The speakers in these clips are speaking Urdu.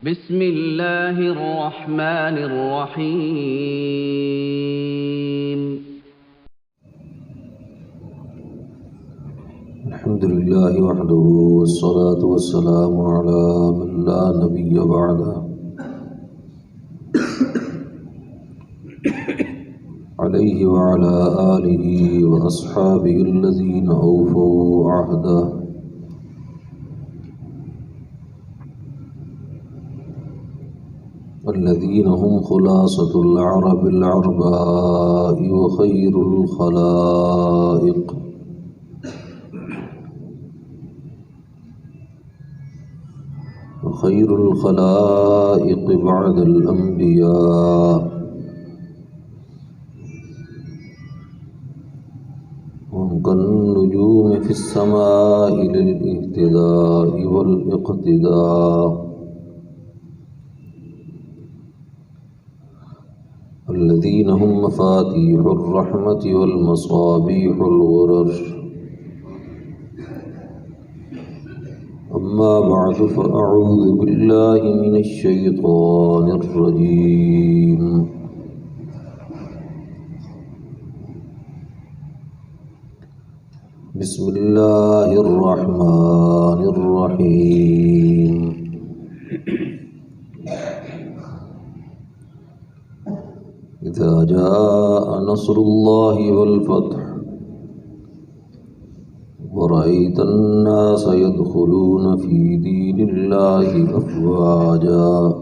بسم اللہ الرحمن الرحیم الحمد للہ وحدہ والصلاة والسلام علی من لا نبی بعدہ علیہ وعلی آلہ واصحابہ الذین اوفوا عہدہ الذین هم خلاصة العرب العرباء وخیر الخلائق وخير الخلائق بعد الأنبياء هم كالنجوم في السماء للاهتداء والاقتداء الذين هم مفاتيح الرحمة والمصابيح الغرر أما بعد فأعوذ بالله من الشيطان الرجيم بسم الله الرحمن الرحيم إذا جاء نصر الله والفتح ورأيت الناس يدخلون في دين الله أفواجا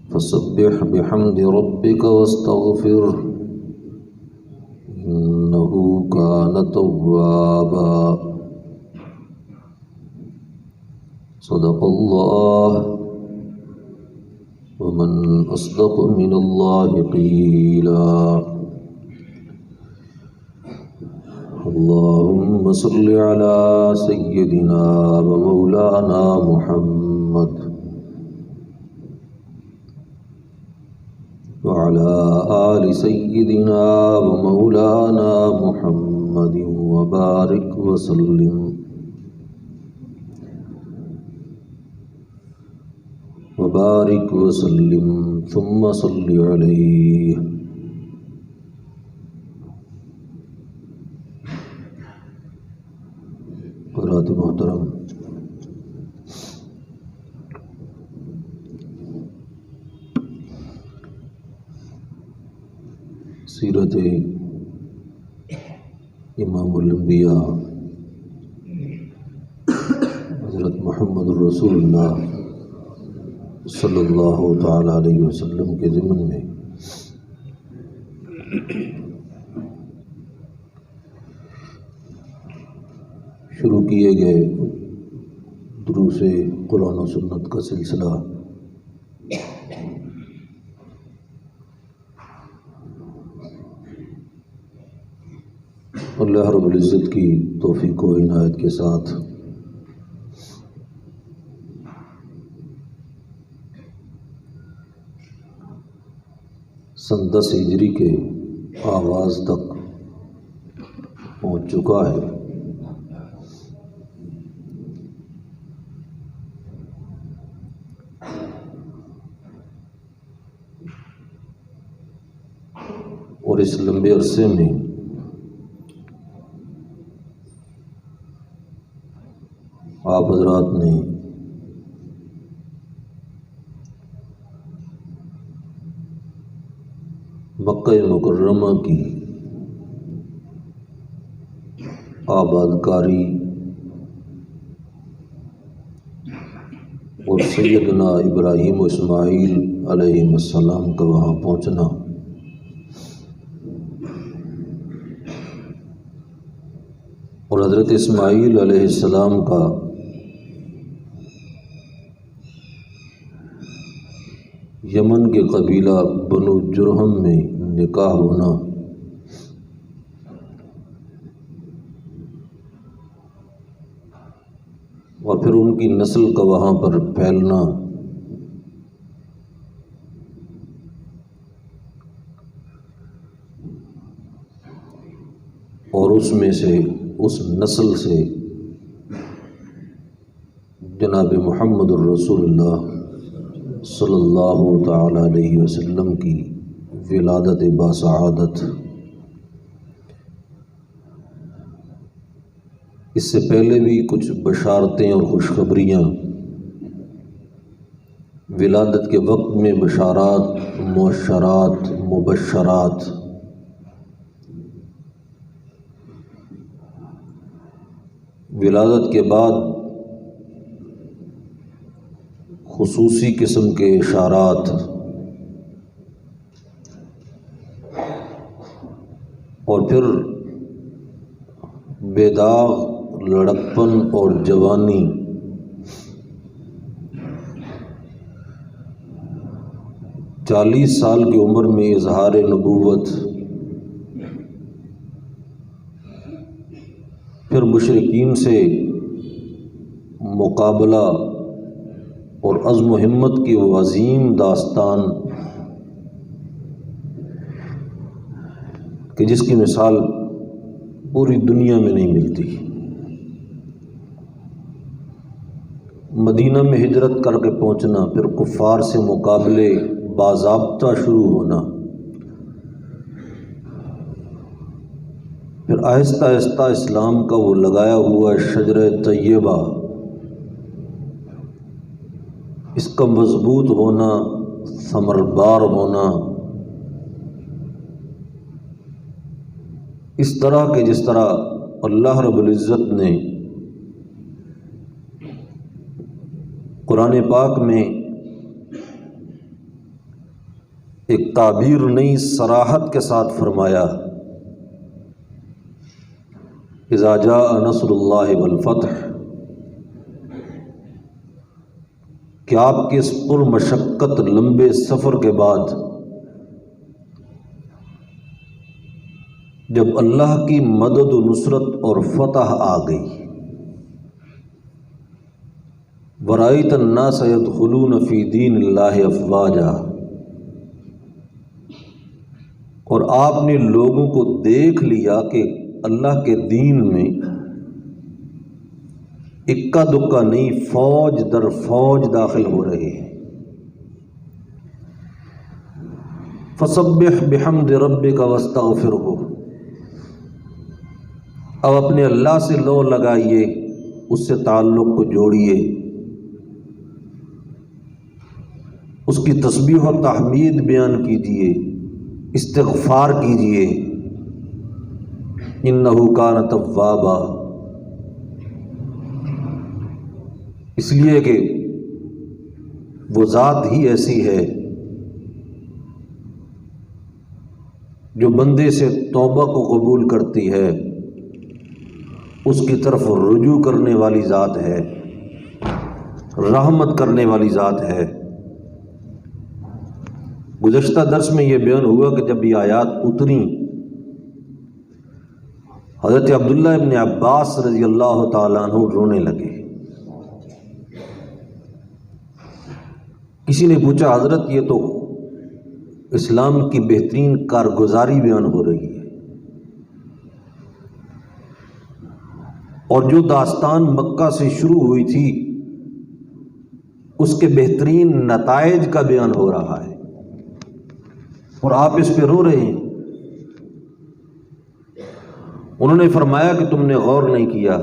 فسبح بحمد ربك واستغفره إنه كان توابا صدق الله ومن أصدق من الله قيلا اللهم صل على سيدنا ومولانا محمد وعلى آل سيدنا ومولانا محمد وبارك وسلم ثم صل عليه حضرات محترم، سیرت امام الانبیاء حضرت محمد الرسول اللہ صلی اللہ تعالی علیہ وسلم کے ضمن میں شروع کیے گئے دروس قرآن و سنت کا سلسلہ اللہ رب العزت کی توفیق و عنایت کے ساتھ سن 10 ہجری کے آغاز تک پہنچ چکا ہے۔ اور اس لمبے عرصے میں آپ حضرات نے مکہ مکرمہ کی آباد کاری اور سیدنا ابراہیم و اسماعیل علیہ السلام کا وہاں پہنچنا اور حضرت اسماعیل علیہ السلام کا یمن کے قبیلہ بنو جرہم میں نکاح ہونا اور پھر ان کی نسل کا وہاں پر پھیلنا اور اس میں سے اس نسل سے جناب محمد الرسول اللہ صلی اللہ تعالی علیہ وسلم کی ولادت باسعادت۔ اس سے پہلے بھی کچھ بشارتیں اور خوشخبریاں ولادت کے وقت میں، بشارات، مؤشرات، مبشرات۔ ولادت کے بعد خصوصی قسم کے اشارات اور پھر بے داغ لڑکپن اور جوانی، 40 سال کی عمر میں اظہار نبوت، پھر مشرکین سے مقابلہ اور عزم و ہمت کی وہ عظیم داستان کہ جس کی مثال پوری دنیا میں نہیں ملتی۔ مدینہ میں ہجرت کر کے پہنچنا، پھر کفار سے مقابلے باضابطہ شروع ہونا، پھر آہستہ آہستہ اسلام کا وہ لگایا ہوا شجرہ طیبہ، اس کا مضبوط ہونا، ثمربار ہونا، اس طرح کہ جس طرح اللہ رب العزت نے قرآن پاک میں ایک تعبیر نئی صراحت کے ساتھ فرمایا، اذا جاء نصر اللہ والفتح، کہ آپ کے اس پر مشقت لمبے سفر کے بعد جب اللہ کی مدد و نصرت اور فتح آ گئی، وَرَأَيْتَ النَّاسَ يَدْخُلُونَ فِي دِينِ اللَّهِ أَفْوَاجًا، اور آپ نے لوگوں کو دیکھ لیا کہ اللہ کے دین میں اکا دکا نہیں، فوج در فوج داخل ہو رہے ہیں۔ فَسَبِّحْ بِحَمْدِ رَبِّكَ وَاسْتَغْفِرْهُ، اب اپنے اللہ سے لو لگائیے، اس سے تعلق کو جوڑیے، اس کی تسبیح و تحمید بیان کیجیے، استغفار کیجیے، انہ کان توابا، اس لیے کہ وہ ذات ہی ایسی ہے جو بندے سے توبہ کو قبول کرتی ہے، اس کی طرف رجوع کرنے والی ذات ہے، رحمت کرنے والی ذات ہے۔ گزشتہ درس میں یہ بیان ہوا کہ جب یہ آیات اتریں، حضرت عبداللہ ابن عباس رضی اللہ تعالیٰ عنہ رونے لگے۔ کسی نے پوچھا، حضرت یہ تو اسلام کی بہترین کارگزاری بیان ہو رہی ہے، اور جو داستان مکہ سے شروع ہوئی تھی اس کے بہترین نتائج کا بیان ہو رہا ہے، اور آپ اس پہ رو رہے ہیں۔ انہوں نے فرمایا کہ تم نے غور نہیں کیا،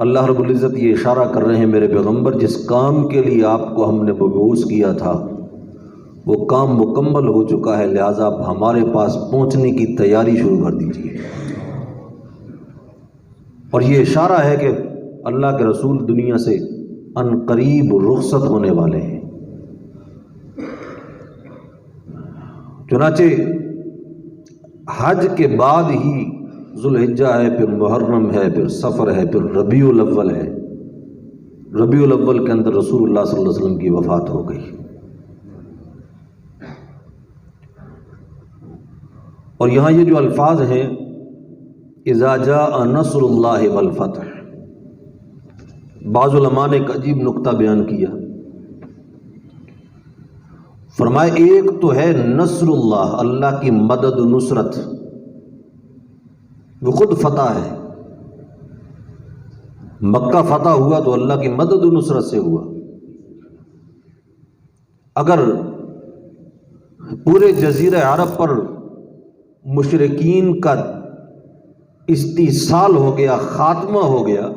اللہ رب العزت یہ اشارہ کر رہے ہیں میرے پیغمبر، جس کام کے لیے آپ کو ہم نے مبعوث کیا تھا وہ کام مکمل ہو چکا ہے، لہٰذا آپ ہمارے پاس پہنچنے کی تیاری شروع کر دیجیے۔ اور یہ اشارہ ہے کہ اللہ کے رسول دنیا سے ان قریب رخصت ہونے والے ہیں۔ چنانچہ حج کے بعد ہی ذوالحجہ ہے، پھر محرم ہے، پھر سفر ہے، پھر ربیع الاول ہے۔ ربیع الاول کے اندر رسول اللہ صلی اللہ علیہ وسلم کی وفات ہو گئی، اور یہاں یہ جو الفاظ ہیں اذا جاء نصر اللہ والفتح، بعض علماء نے ایک عجیب نقطہ بیان کیا، فرمائے ایک تو ہے نصر اللہ، اللہ کی مدد و نصرت، وہ خود فتح ہے، مکہ فتح ہوا تو اللہ کی مدد و نصرت سے ہوا. اگر پورے جزیرہ عرب پر مشرکین کا استیصال ہو گیا، خاتمہ ہو گیا،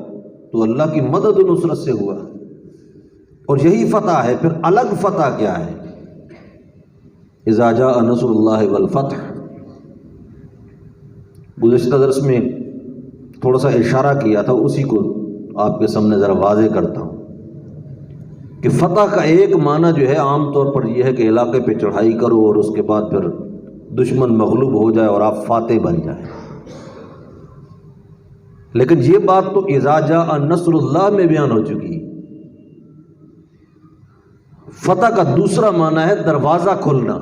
تو اللہ کی مدد و نصرت سے ہوا. اور یہی فتح ہے. پھر الگ فتح کیا ہے؟ اذا جاء نصر اللہ والفتح. گزشتہ درس میں تھوڑا سا اشارہ کیا تھا، اسی کو آپ کے سامنے ذرا واضح کرتا ہوں کہ فتح کا ایک معنی جو ہے عام طور پر یہ ہے کہ علاقے پہ چڑھائی کرو اور اس کے بعد پھر دشمن مغلوب ہو جائے اور آپ فاتح بن جائیں. لیکن یہ بات تو اذا جاء نصر اللہ میں بیان ہو چکی. فتح کا دوسرا معنی ہے دروازہ کھلنا،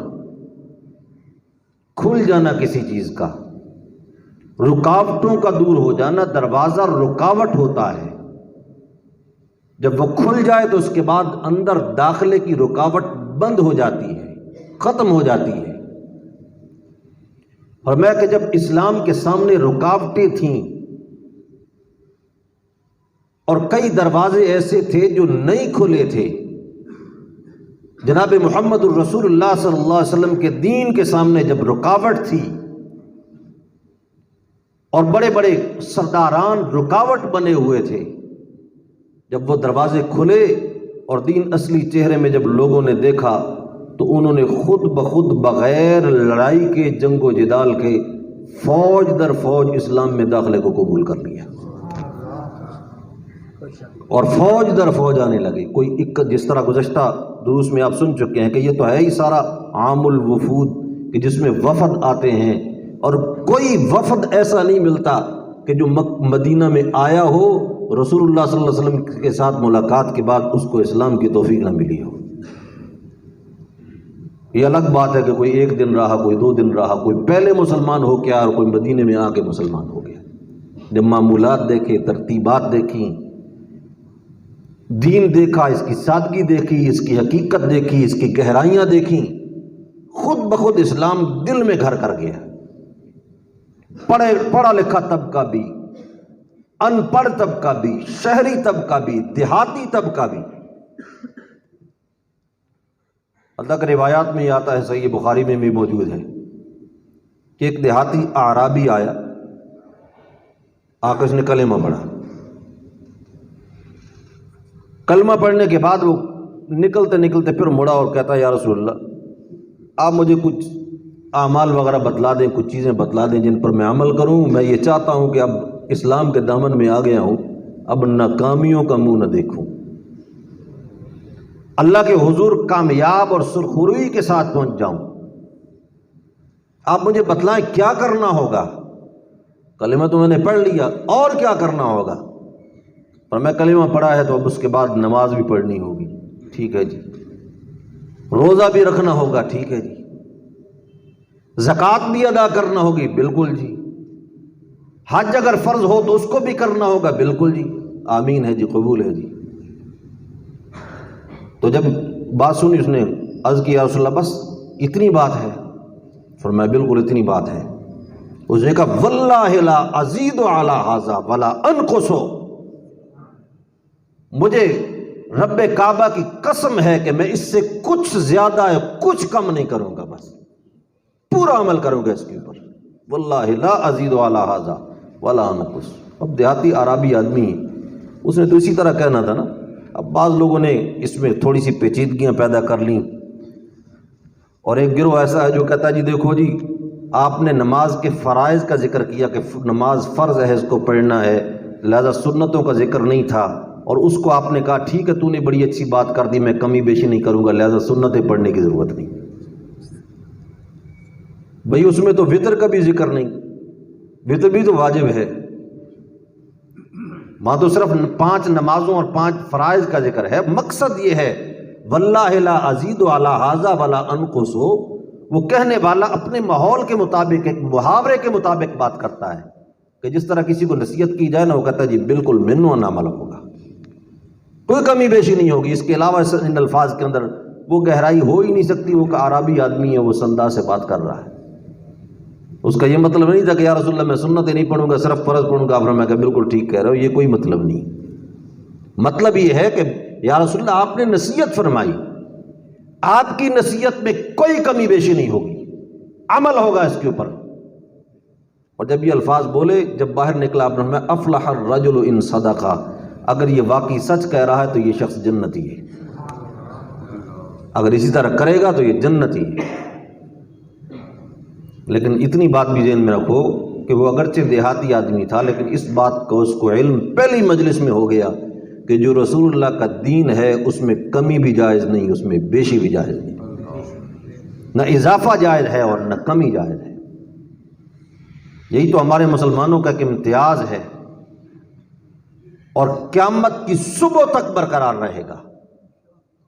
کھل جانا کسی چیز کا، رکاوٹوں کا دور ہو جانا. دروازہ رکاوٹ ہوتا ہے، جب وہ کھل جائے تو اس کے بعد اندر داخلے کی رکاوٹ بند ہو جاتی ہے، ختم ہو جاتی ہے. اور میں کہ جب اسلام کے سامنے رکاوٹیں تھیں اور کئی دروازے ایسے تھے جو نہیں کھلے تھے، جناب محمد الرسول اللہ صلی اللہ علیہ وسلم کے دین کے سامنے جب رکاوٹ تھی اور بڑے بڑے سرداران رکاوٹ بنے ہوئے تھے، جب وہ دروازے کھلے اور دین اصلی چہرے میں جب لوگوں نے دیکھا تو انہوں نے خود بخود بغیر لڑائی کے، جنگ و جدال کے، فوج در فوج اسلام میں داخلے کو قبول کر لیا اور فوج در فوج آنے لگے. کوئی جس طرح گزشتہ دروس میں آپ سن چکے ہیں کہ یہ تو ہے ہی سارا عام الوفود کہ جس میں وفد آتے ہیں، اور کوئی وفد ایسا نہیں ملتا کہ جو مدینہ میں آیا ہو رسول اللہ صلی اللہ علیہ وسلم کے ساتھ ملاقات کے بعد اس کو اسلام کی توفیق نہ ملی ہو. یہ الگ بات ہے کہ کوئی ایک دن رہا، کوئی 2 دن رہا، کوئی پہلے مسلمان ہو کے آیا اور کوئی مدینے میں آ کے مسلمان ہو گیا. جب معمولات دیکھے، ترتیبات دیکھیں، دین دیکھا، اس کی سادگی دیکھی، اس کی حقیقت دیکھی، اس کی گہرائیاں دیکھیں، خود بخود اسلام دل میں گھر کر گیا. پڑھا لکھا طبقہ بھی، ان پڑھ طبقہ بھی، شہری طبقہ بھی، دیہاتی طبقہ بھی. اللہ کے روایات میں یہ آتا ہے، صحیح بخاری میں بھی موجود ہے کہ ایک دیہاتی اعرابی آیا، آ کر اس نے کلمہ پڑھا. کلمہ پڑھنے کے بعد وہ نکلتے نکلتے پھر مڑا اور کہتا یا رسول اللہ، آپ مجھے کچھ اعمال وغیرہ بتلا دیں، کچھ چیزیں بتلا دیں جن پر میں عمل کروں. میں یہ چاہتا ہوں کہ اب اسلام کے دامن میں آ گیا ہوں، اب ناکامیوں کا منہ نہ دیکھوں، اللہ کے حضور کامیاب اور سرخروئی کے ساتھ پہنچ جاؤں. آپ مجھے بتلائیں کیا کرنا ہوگا. کلمہ تو میں نے پڑھ لیا، اور کیا کرنا ہوگا؟ اور میں کلمہ پڑھا ہے تو اب اس کے بعد نماز بھی پڑھنی ہوگی. ٹھیک ہے جی. روزہ بھی رکھنا ہوگا. ٹھیک ہے جی. زکوٰۃ بھی ادا کرنا ہوگی. بالکل جی. حج اگر فرض ہو تو اس کو بھی کرنا ہوگا. بالکل جی. آمین ہے جی، قبول ہے جی. تو جب بات سنی اس نے عرض کیا یا رسول اللہ بس اتنی بات ہے؟ فرمایا بالکل اتنی بات ہے. اس نے کہا واللہ لا ازید علی ھذا ولا انقص، مجھے رب کعبہ کی قسم ہے کہ میں اس سے کچھ زیادہ ہے کچھ کم نہیں کروں گا، بس پورا عمل کروں گا اس کے اوپر. واللہ لا ازید علی ھذا ولا انقص. اب دیہاتی عربی آدمی اس نے تو اسی طرح کہنا تھا نا. اب بعض لوگوں نے اس میں تھوڑی سی پیچیدگیاں پیدا کر لیں، اور ایک گروہ ایسا ہے جو کہتا ہے جی دیکھو جی آپ نے نماز کے فرائض کا ذکر کیا کہ نماز فرض ہے، اس کو پڑھنا ہے، لہذا سنتوں کا ذکر نہیں تھا، اور اس کو آپ نے کہا ٹھیک ہے تو نے بڑی اچھی بات کر دی، میں کمی بیشی نہیں کروں گا، لہذا سنتیں پڑھنے کی ضرورت نہیں. بھئی اس میں تو وطر کا بھی ذکر نہیں، وطر بھی تو واجب ہے، وہاں تو صرف 5 نمازوں اور 5 فرائض کا ذکر ہے. مقصد یہ ہے واللہ لا ازید علی ھذا ولا انقص. وہ کہنے والا اپنے ماحول کے مطابق ایک محاورے کے مطابق بات کرتا ہے کہ جس طرح کسی کو نصیحت کی جائے نا، وہ کہتا ہے جی بالکل منو عمل ہوگا، کوئی کمی بیشی نہیں ہوگی. اس کے علاوہ ان الفاظ کے اندر وہ گہرائی ہو ہی نہیں سکتی. وہ کہ عربی آدمی ہے، وہ سندا سے بات کر رہا ہے. اس کا یہ مطلب نہیں تھا کہ یا رسول اللہ میں سنتیں نہیں پڑھوں گا، صرف فرض پڑھوں گا. میں کہا بالکل ٹھیک کہہ رہے ہو، یہ کوئی مطلب نہیں. مطلب یہ ہے کہ یا رسول اللہ آپ نے نصیحت فرمائی، آپ کی نصیحت میں کوئی کمی بیشی نہیں ہوگی، عمل ہوگا اس کے اوپر۔ اور جب یہ الفاظ بولے، جب باہر نکلا آپ نے فرمایا افلح الرجل ان صدقہ، اگر یہ واقعی سچ کہہ رہا ہے تو یہ شخص جنتی ہے، اگر اسی طرح کرے گا تو یہ جنتی ہے۔ لیکن اتنی بات بھی ذہن میں رکھو کہ وہ اگرچہ دیہاتی آدمی تھا، لیکن اس بات کا اس کو علم پہلی مجلس میں ہو گیا کہ جو رسول اللہ کا دین ہے اس میں کمی بھی جائز نہیں، اس میں بیشی بھی جائز نہیں، نہ اضافہ جائز ہے اور نہ کمی جائز ہے۔ یہی تو ہمارے مسلمانوں کا ایک امتیاز ہے، اور قیامت کی صبح تک برقرار رہے گا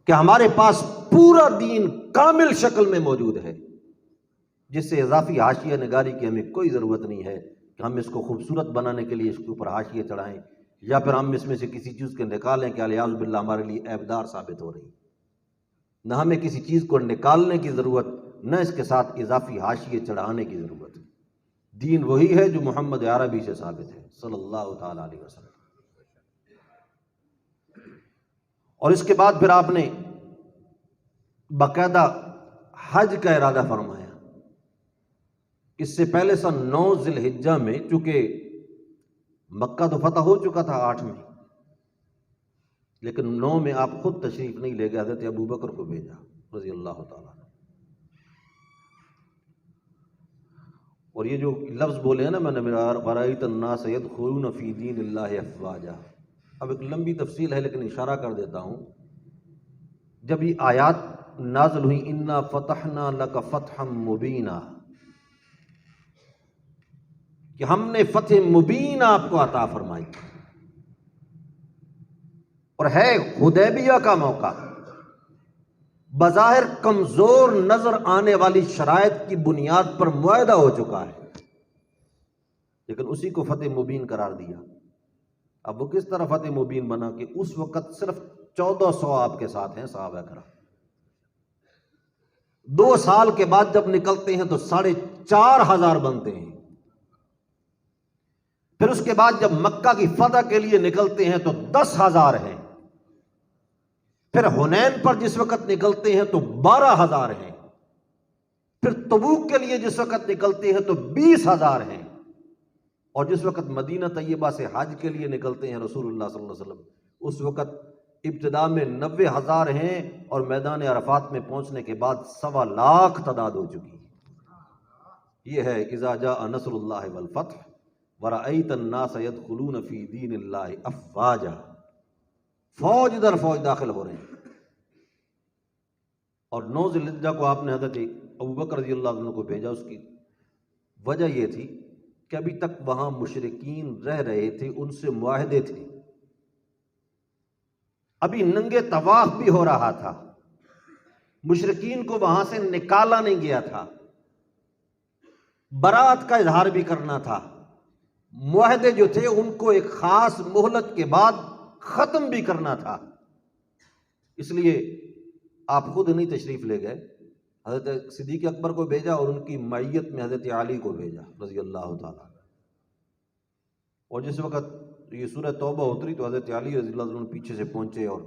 کہ ہمارے پاس پورا دین کامل شکل میں موجود ہے، جس سے اضافی حاشیہ نگاری کی ہمیں کوئی ضرورت نہیں ہے کہ ہم اس کو خوبصورت بنانے کے لیے اس کے اوپر حاشیے چڑھائیں، یا پھر ہم اس میں سے کسی چیز کو نکالیں کہ الیاذ باللہ ہمارے لیے عیبدار ثابت ہو رہی۔ نہ ہمیں کسی چیز کو نکالنے کی ضرورت، نہ اس کے ساتھ اضافی حاشیے چڑھانے کی ضرورت۔ دین وہی ہے جو محمد عربی سے ثابت ہے صلی اللہ تعالی علیہ وسلم۔ اور اس کے بعد پھر آپ نے باقاعدہ حج کا ارادہ فرمایا۔ اس سے پہلے سن 9 ذی الحجہ میں، چونکہ مکہ تو فتح ہو چکا تھا 8 میں، لیکن 9 میں آپ خود تشریف نہیں لے گئے، حضرت ابوبکر کو بھیجا رضی اللہ تعالیٰ عنہ۔ اور یہ جو لفظ بولے ہیں نا میں نے، وَرَأَيْتَ النَّاسَ يَدْخُلُونَ فِي دِينِ اللَّهِ أَفْوَاجًا، اب ایک لمبی تفصیل ہے لیکن اشارہ کر دیتا ہوں۔ جب یہ آیات نازل ہوئی اِنَّا فَتَحْنَا لَكَ فَتْحًا مُبِينًا، کہ ہم نے فتح مبین آپ کو عطا فرمائی، اور ہے حدیبیہ کا موقع، بظاہر کمزور نظر آنے والی شرائط کی بنیاد پر معاہدہ ہو چکا ہے، لیکن اسی کو فتح مبین قرار دیا۔ اب وہ کس طرح فتح مبین بنا کہ اس وقت صرف 1400 آپ کے ساتھ ہیں صحابہ کرام، 2 سال کے بعد جب نکلتے ہیں تو 4500 بنتے ہیں، پھر اس کے بعد جب مکہ کی فتح کے لیے نکلتے ہیں تو 10,000 ہیں، پھر حنین پر جس وقت نکلتے ہیں تو 12,000 ہیں، پھر تبوک کے لیے جس وقت نکلتے ہیں تو 20,000 ہیں، اور جس وقت مدینہ طیبہ سے حج کے لیے نکلتے ہیں رسول اللہ صلی اللہ علیہ وسلم، اس وقت ابتدا میں 90,000 ہیں، اور میدان عرفات میں پہنچنے کے بعد 1.25 تعداد ہو چکی ہے۔ یہ ہے اذا جاء نصر اللہ والفتح وَرَأَيْتَ النَّاسَ يَدْخُلُونَ فِي دِينِ اللَّهِ أَفْوَاجًا، فوج در فوج داخل ہو رہے ہیں۔ اور 9 ذی الحجہ کو آپ نے حضرت ابوبکر رضی اللہ عنہ کو بھیجا، اس کی وجہ یہ تھی کہ ابھی تک وہاں مشرکین رہ رہے تھے، ان سے معاہدے تھے، ابھی ننگے طواف بھی ہو رہا تھا، مشرکین کو وہاں سے نکالا نہیں گیا تھا، برات کا اظہار بھی کرنا تھا، معاہدے جو تھے ان کو ایک خاص مہلت کے بعد ختم بھی کرنا تھا۔ اس لیے آپ خود نہیں تشریف لے گئے، حضرت صدیق اکبر کو بھیجا، اور ان کی معیت میں حضرت علی کو بھیجا رضی اللہ تعالیٰ۔ اور جس وقت یہ سورہ توبہ اتری تو حضرت علی رضی اللہ عنہ پیچھے سے پہنچے، اور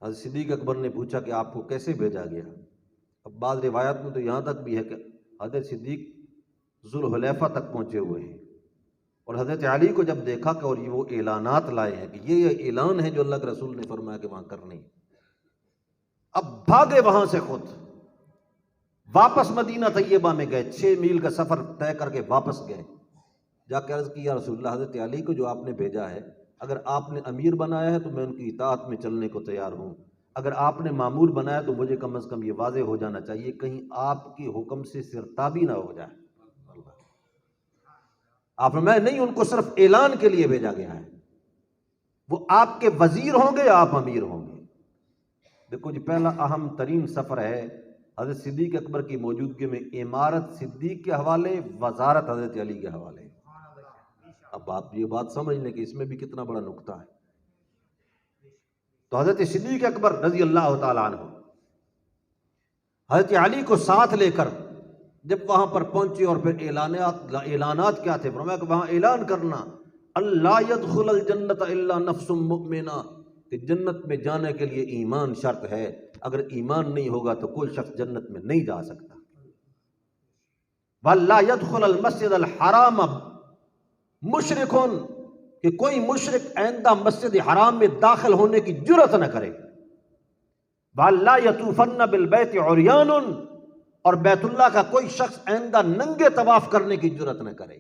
حضرت صدیق اکبر نے پوچھا کہ آپ کو کیسے بھیجا گیا؟ اب بعض روایات میں تو یہاں تک بھی ہے کہ حضرت صدیق ذوالحلیفہ تک پہنچے ہوئے ہیں، اور حضرت علی کو جب دیکھا کہ اور یہ وہ اعلانات لائے ہیں کہ یہ اعلان ہے جو اللہ کے رسول نے فرمایا کہ وہاں کرنے، اب بھاگے وہاں سے خود واپس مدینہ طیبہ میں گئے، 6 میل کا سفر طے کر کے واپس گئے، جا کے عرض کی یا رسول اللہ، حضرت علی کو جو آپ نے بھیجا ہے اگر آپ نے امیر بنایا ہے تو میں ان کی اطاعت میں چلنے کو تیار ہوں، اگر آپ نے مامور بنایا تو مجھے کم از کم یہ واضح ہو جانا چاہیے کہیں آپ کے حکم سے سرتابی نہ ہو جائے۔ آپ نے نہیں، ان کو صرف اعلان کے لیے بھیجا گیا ہے، وہ آپ کے وزیر ہوں گے یا آپ امیر ہوں گے۔ دیکھو جی، پہلا اہم ترین سفر ہے حضرت صدیق اکبر کی موجودگی میں، امارت صدیق کے حوالے، وزارت حضرت علی کے حوالے۔ اب آپ یہ بات سمجھ لیں کہ اس میں بھی کتنا بڑا نقطہ ہے۔ تو حضرت صدیق اکبر رضی اللہ تعالیٰ عنہ حضرت علی کو ساتھ لے کر جب وہاں پر پہنچے، اور پھر اعلانات کیا تھے، فرمایا کہ وہاں اعلان کرنا اللہ يدخل الجنت الا نفس مؤمنہ، کہ جنت میں جانے کے لیے ایمان شرط ہے، اگر ایمان نہیں ہوگا تو کوئی شخص جنت میں نہیں جا سکتا۔ وَلَا يَدْخُلَ الْمَسْجِدَ الْحَرَامَ مُشْرِكٌ، کہ کوئی مشرک آئندہ مسجد حرام میں داخل ہونے کی جرأت نہ کرے۔ وَلَا يَطُوفَنَّ بِالْبَيْتِ عُرْيَانٌ، اور بیت اللہ کا کوئی شخص آئندہ ننگے طواف کرنے کی جرأت نہ کرے۔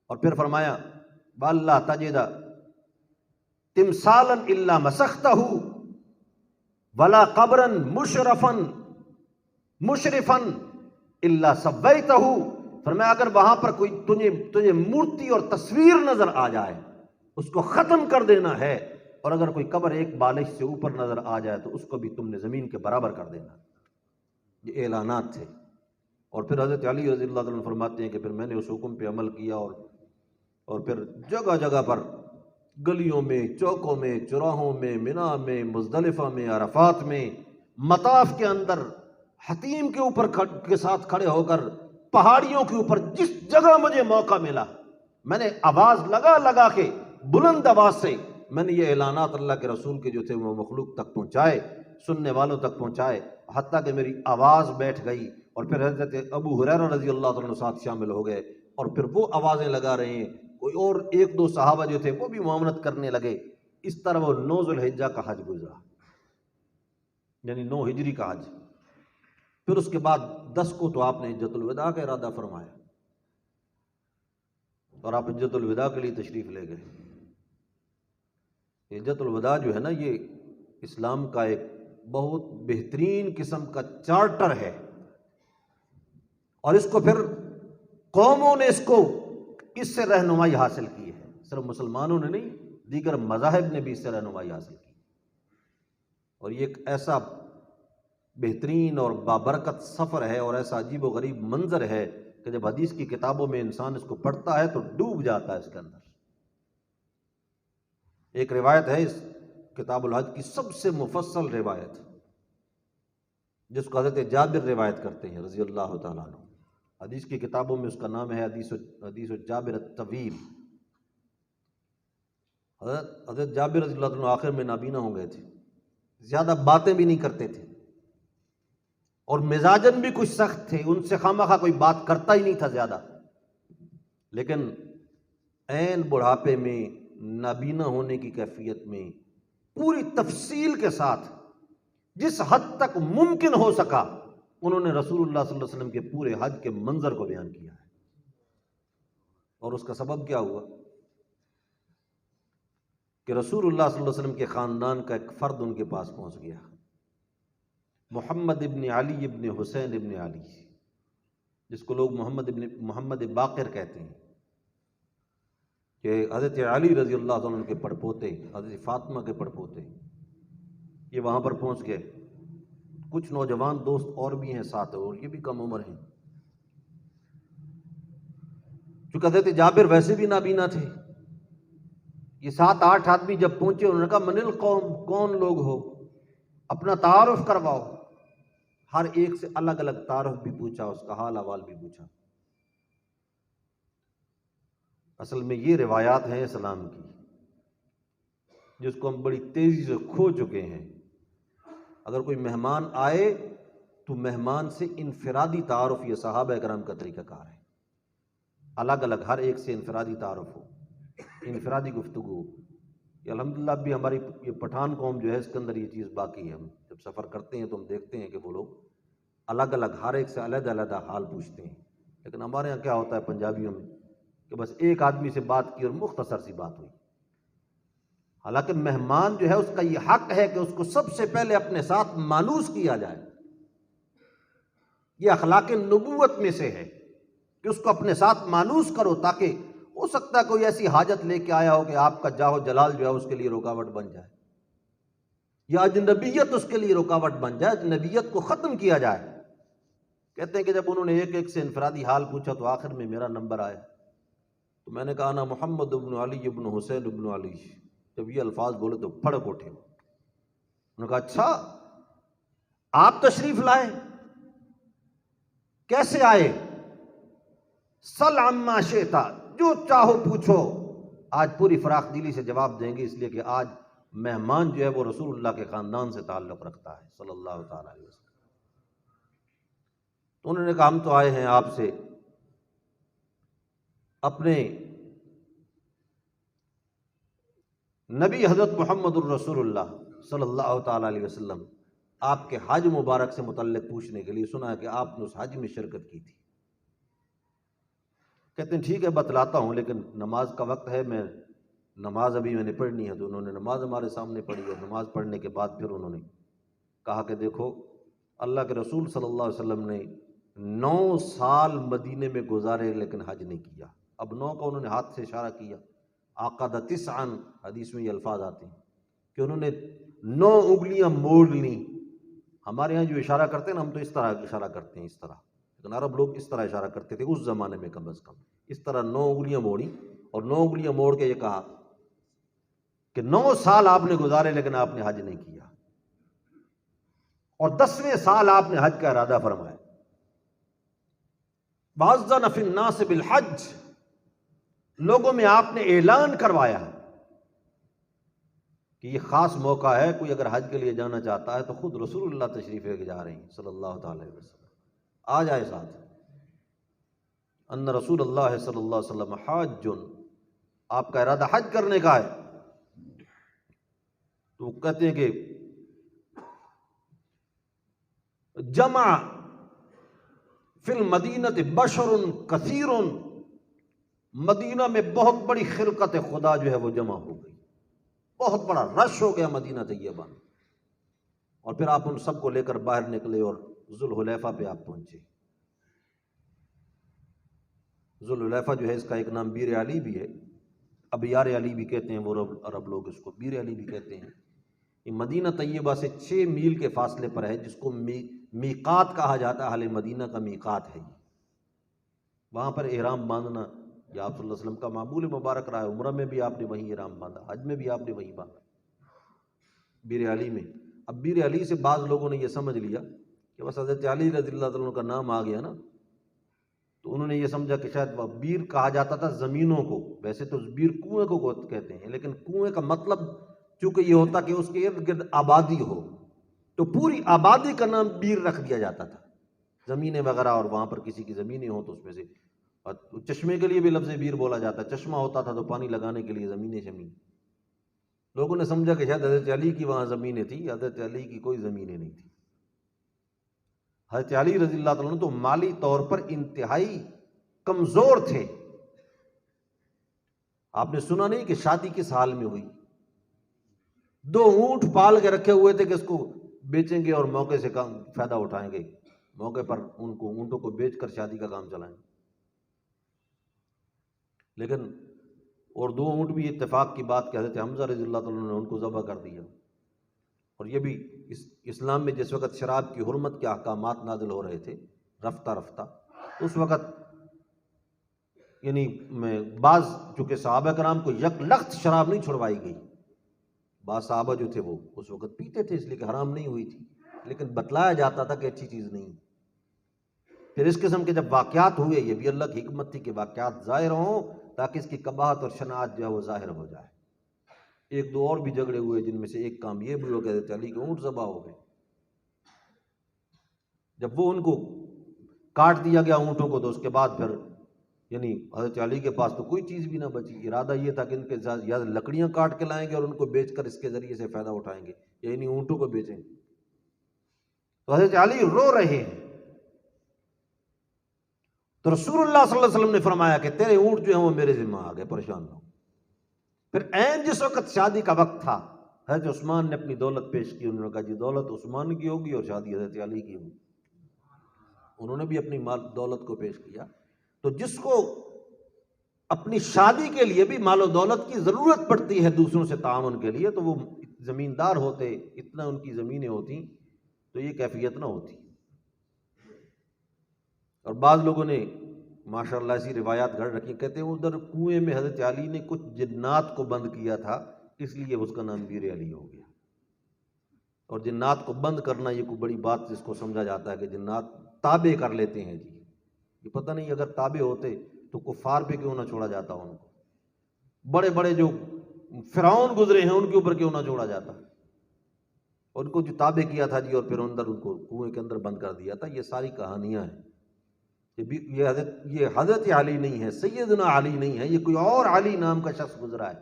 اور پھر فرمایا وَلَا تَجِدَ تِمْثَالًا إِلَّا مَسَخْتَهُ وَلَا قَبْرًا مُشْرِفًا إِلَّا سَوَّيْتَهُ، فرمایا اگر وہاں پر کوئی تجھے مورتی اور تصویر نظر آ جائے اس کو ختم کر دینا ہے، اور اگر کوئی قبر ایک بالش سے اوپر نظر آ جائے تو اس کو بھی تم نے زمین کے برابر کر دینا۔ یہ اعلانات تھے۔ اور پھر حضرت علی رضی اللہ عنہ فرماتے ہیں کہ پھر میں نے اس حکم پہ عمل کیا، اور پھر جگہ جگہ پر گلیوں میں، چوکوں میں، چوراہوں میں، منا میں، مزدلفہ میں، عرفات میں، مطاف کے اندر حتیم کے اوپر کے ساتھ کھڑے ہو کر پہاڑیوں کے اوپر جس جگہ مجھے موقع ملا میں نے آواز لگا کے بلند آواز سے میں نے یہ اعلانات اللہ کے رسول کے جو تھے وہ مخلوق تک پہنچائے، سننے والوں تک پہنچائے، حتیٰ کہ میری آواز بیٹھ گئی۔ اور پھر حضرت ابو ہریرہ رضی اللہ عنہ ساتھ شامل ہو گئے، اور پھر وہ آوازیں لگا رہے ہیں، کوئی اور ایک دو صحابہ جو تھے وہ بھی معاونت کرنے لگے۔ اس طرح وہ 9 ذو الحجہ کا حج گزرا، یعنی 9 ہجری کا حج۔ پھر اس کے بعد 10 کو تو آپ نے حجۃ الوداع کا ارادہ فرمایا، اور آپ حجۃ الوداع کے لیے تشریف لے گئے۔ حجۃ الوداع جو ہے نا، یہ اسلام کا ایک بہت بہترین قسم کا چارٹر ہے، اور اس کو پھر قوموں نے اس سے رہنمائی حاصل کی ہے، صرف مسلمانوں نے نہیں، دیگر مذاہب نے بھی اس سے رہنمائی حاصل کی۔ اور یہ ایک ایسا بہترین اور بابرکت سفر ہے اور ایسا عجیب و غریب منظر ہے کہ جب حدیث کی کتابوں میں انسان اس کو پڑھتا ہے تو ڈوب جاتا ہے اس کے اندر۔ ایک روایت ہے اس کتاب الحج کی سب سے مفصل روایت، جس کو حضرت جابر روایت کرتے ہیں رضی اللہ تعالیٰ عنہ۔ حدیث کی کتابوں میں اس کا نام ہے حدیث جابر الطویل۔ حضرت جابر رضی اللہ عنہ آخر میں نابینا ہو گئے تھے، زیادہ باتیں بھی نہیں کرتے تھے، اور مزاجن بھی کچھ سخت تھے، ان سے خواہ کوئی بات کرتا ہی نہیں تھا زیادہ۔ لیکن عین بڑھاپے میں، نابینا ہونے کی کیفیت میں، پوری تفصیل کے ساتھ جس حد تک ممکن ہو سکا انہوں نے رسول اللہ صلی اللہ علیہ وسلم کے پورے حج کے منظر کو بیان کیا ہے۔ اور اس کا سبب کیا ہوا کہ رسول اللہ صلی اللہ علیہ وسلم کے خاندان کا ایک فرد ان کے پاس پہنچ گیا، محمد ابن علی ابن حسین ابن علی، جس کو لوگ محمد باقر کہتے ہیں، کہ حضرت علی رضی اللہ عنہ کے پڑپوتے، حضرت فاطمہ کے پڑپوتے، یہ وہاں پر پہنچ گئے۔ کچھ نوجوان دوست اور بھی ہیں ساتھ، اور یہ بھی کم عمر ہیں، چونکہ حضرت جابر ویسے بھی نابینا تھے۔ یہ 7-8 آدمی جب پہنچے انہوں نے کہا من القوم، کون لوگ ہو، اپنا تعارف کرواؤ۔ ہر ایک سے الگ الگ تعارف بھی پوچھا، اس کا حال احوال بھی پوچھا۔ اصل میں یہ روایات ہیں اسلام کی، جس کو ہم بڑی تیزی سے کھو چکے ہیں۔ اگر کوئی مہمان آئے تو مہمان سے انفرادی تعارف، یہ صحابہ کرام کا طریقہ کار ہے، الگ الگ ہر ایک سے انفرادی تعارف ہو، انفرادی گفتگو۔ یہ الحمدللہ بھی ہماری یہ پٹھان قوم جو ہے اس کے اندر یہ چیز باقی ہے۔ ہم جب سفر کرتے ہیں تو ہم دیکھتے ہیں کہ وہ لوگ الگ الگ ہر ایک سے علیحدہ علیحدہ حال پوچھتے ہیں، لیکن ہمارے ہاں کیا ہوتا ہے پنجابیوں میں کہ بس ایک آدمی سے بات کی اور مختصر سی بات ہوئی۔ حالانکہ مہمان جو ہے اس کا یہ حق ہے کہ اس کو سب سے پہلے اپنے ساتھ مانوس کیا جائے۔ یہ اخلاق نبوت میں سے ہے کہ اس کو اپنے ساتھ مانوس کرو، تاکہ ہو سکتا ہے کوئی ایسی حاجت لے کے آیا ہو کہ آپ کا جاہ و جلال جو ہے اس کے لیے رکاوٹ بن جائے، یا اجنبیت اس کے لیے رکاوٹ بن جائے، اجنبیت کو ختم کیا جائے۔ کہتے ہیں کہ جب انہوں نے ایک ایک سے انفرادی حال پوچھا تو آخر میں میرا نمبر آیا، تو میں نے کہا نا محمد ابن علی ابن حسین ابن علی۔ جب یہ الفاظ بولے تو پھڑک اٹھے۔ انہوں نے کہا اچھا آپ تشریف لائے، کیسے آئے؟ سل عما شئت، جو چاہو پوچھو، آج پوری فراخ دلی سے جواب دیں گے، اس لیے کہ آج مہمان جو ہے وہ رسول اللہ کے خاندان سے تعلق رکھتا ہے صلی اللہ تعالیٰ علیہ وسلم۔ تو انہوں نے کہا ہم تو آئے ہیں آپ سے اپنے نبی حضرت محمد الرسول اللہ صلی اللہ تعالیٰ علیہ وسلم آپ کے حج مبارک سے متعلق پوچھنے کے لیے، سنا ہے کہ آپ نے اس حج میں شرکت کی تھی۔ کہتے ہیں ٹھیک ہے بتلاتا ہوں، لیکن نماز کا وقت ہے، نماز ابھی میں نے پڑھنی ہے۔ تو انہوں نے نماز ہمارے سامنے پڑھی، اور نماز پڑھنے کے بعد پھر انہوں نے کہا کہ دیکھو اللہ کے رسول صلی اللہ علیہ وسلم نے 9 سال مدینے میں گزارے لیکن حج نہیں کیا۔ اب 9 کا انہوں نے ہاتھ سے اشارہ کیا، عقد 9 حدیث میں یہ الفاظ آتے ہیں کہ انہوں نے 9 انگلیاں موڑ لیں۔ ہمارے ہاں جو اشارہ کرتے ہیں نا، ہم تو اس طرح اشارہ کرتے ہیں، اس طرح، لیکن عرب لوگ اس طرح اشارہ کرتے تھے اس زمانے میں، کم از کم اس طرح 9 انگلیاں موڑی، اور 9 انگلیاں موڑ کے یہ کہا کہ 9 سال آپ نے گزارے لیکن آپ نے حج نہیں کیا، اور 10ویں سال آپ نے حج کا ارادہ فرمایا۔ وَأَذَّنَ فِي النَّاسِ بِالْحَجِّ، لوگوں میں آپ نے اعلان کروایا کہ یہ خاص موقع ہے، کوئی اگر حج کے لیے جانا چاہتا ہے تو خود رسول اللہ تشریف لے کے جا رہے ہیں صلی اللہ تعالی علیہ وسلم، آ جائے ساتھ۔ ان رسول اللہ صلی اللہ علیہ وسلم حاج، آپ کا ارادہ حج کرنے کا ہے۔ تو وہ کہتے ہیں کہ جمع فی المدینہ بشر کثیر، مدینہ میں بہت بڑی خلقت خدا جو ہے وہ جمع ہو گئی، بہت بڑا رش ہو گیا مدینہ طیبہ میں، اور پھر آپ ان سب کو لے کر باہر نکلے اور ذوالحلیفہ پہ آپ پہنچے۔ ذوالحلیفہ جو ہے اس کا ایک نام بیر علی بھی ہے، ابیار علی بھی کہتے ہیں وہ عرب لوگ، اس کو بیر علی بھی کہتے ہیں۔ یہ مدینہ طیبہ سے 6 میل کے فاصلے پر ہے، جس کو میقات کہا جاتا ہے، اہل مدینہ کا میقات ہے۔ وہاں پر احرام باندھنا یہ آپ صلی اللہ علیہ وسلم کا معمول مبارک رہا ہے، عمرہ میں بھی آپ نے وہیں احرام باندھا، حج میں بھی آپ نے وہیں باندھا، بیر علی میں۔ اب بیر علی سے بعض لوگوں نے یہ سمجھ لیا کہ بس حضرت علی رضی اللہ عنہ کا نام آ گیا نا، تو انہوں نے یہ سمجھا کہ شاید بیر کہا جاتا تھا زمینوں کو، ویسے تو بیر کنویں کو کہتے ہیں، لیکن کنویں کا مطلب چونکہ یہ ہوتا کہ اس کے ارد گرد آبادی ہو، تو پوری آبادی کا نام بیر رکھ دیا جاتا تھا، زمینیں وغیرہ، اور وہاں پر کسی کی زمینیں ہوں تو اس میں سے، اور چشمے کے لیے بھی لفظ بیر بولا جاتا ہے، چشمہ ہوتا تھا تو پانی لگانے کے لیے زمینیں شمین۔ لوگوں نے سمجھا کہ شاید حضرت علی کی وہاں زمینیں تھیں، حضرت علی کی کوئی زمینیں نہیں تھیں۔ حضرت علی رضی اللہ عنہ تو مالی طور پر انتہائی کمزور تھے۔ آپ نے سنا نہیں کہ شادی کس حال میں ہوئی؟ 2 اونٹ پال کے رکھے ہوئے تھے کہ اس کو بیچیں گے اور موقع سے کام فائدہ اٹھائیں گے، موقع پر اونٹوں کو بیچ کر شادی کا کام چلائیں گے، لیکن اور 2 اونٹ بھی اتفاق کی بات کہ حضرت حمزہ رضی اللہ عنہ نے ان کو ذبح کر دیا۔ اور یہ بھی اسلام میں جس وقت شراب کی حرمت کے احکامات نازل ہو رہے تھے رفتہ رفتہ، اس وقت یعنی بعض چونکہ صحابہ کرام کو یک لخت شراب نہیں چھڑوائی گئی، بعض صحابہ جو تھے وہ اس وقت پیتے تھے اس لیے کہ حرام نہیں ہوئی تھی، لیکن بتلایا جاتا تھا کہ اچھی چیز نہیں۔ پھر اس قسم کے جب واقعات ہوئے، یہ بھی اللہ کی حکمت تھی کہ واقعات ظاہر ہوں تاکہ اس کی قباحت اور شناعت جو ہے وہ ظاہر ہو جائے۔ 1-2 اور بھی جھگڑے ہوئے، جن میں سے ایک کام یہ بھی ہو کہ حضرت علی کے اونٹ ذبح ہو گئے۔ جب وہ ان کو کاٹ دیا گیا اونٹوں کو، تو اس کے بعد پھر یعنی حضرت علی کے پاس تو کوئی چیز بھی نہ بچی۔ ارادہ یہ تھا کہ ان کے یا لکڑیاں کاٹ کے لائیں گے اور ان کو بیچ کر اس کے ذریعے سے فائدہ اٹھائیں گے، یا انہیں اونٹوں کو بیچیں گے۔ تو حضرت علی رو رہے ہیں، تو رسول اللہ صلی اللہ علیہ وسلم نے فرمایا کہ تیرے اونٹ جو ہیں وہ میرے ذمہ آ گئے، پریشان نہ ہو۔ پھر عین جس وقت شادی کا وقت تھا، حضرت عثمان نے اپنی دولت پیش کی، انہوں نے کہا جی دولت عثمان کی ہوگی اور شادی حضرت علی کی ہوگی۔ انہوں نے بھی اپنی مال دولت کو پیش کیا۔ تو جس کو اپنی شادی کے لیے بھی مال و دولت کی ضرورت پڑتی ہے دوسروں سے تعاون کے لیے، تو وہ زمیندار ہوتے، اتنا ان کی زمینیں ہوتی تو یہ کیفیت نہ ہوتی۔ اور بعض لوگوں نے ماشاءاللہ ایسی روایات گھڑ رکھی، کہتے ہیں ادھر کنویں میں حضرت علی نے کچھ جنات کو بند کیا تھا، اس لیے اس کا نام بیر علی ہو گیا۔ اور جنات کو بند کرنا یہ کوئی بڑی بات جس کو سمجھا جاتا ہے کہ جنات تابع کر لیتے ہیں جی، یہ پتہ نہیں اگر تابع ہوتے تو کفار پہ کیوں نہ چھوڑا جاتا ان کو۔ بڑے بڑے جو فرعون گزرے ہیں ان کے اوپر کیوں نہ جوڑا جاتا، ان کو جو تابع کیا تھا جی، اور پھر اندر ان کو کنویں کے اندر بند کر دیا تھا. یہ ساری کہانیاں ہیں. یہ حضرت علی نہیں ہے، سیدنا علی نہیں ہے، یہ کوئی اور علی نام کا شخص گزرا ہے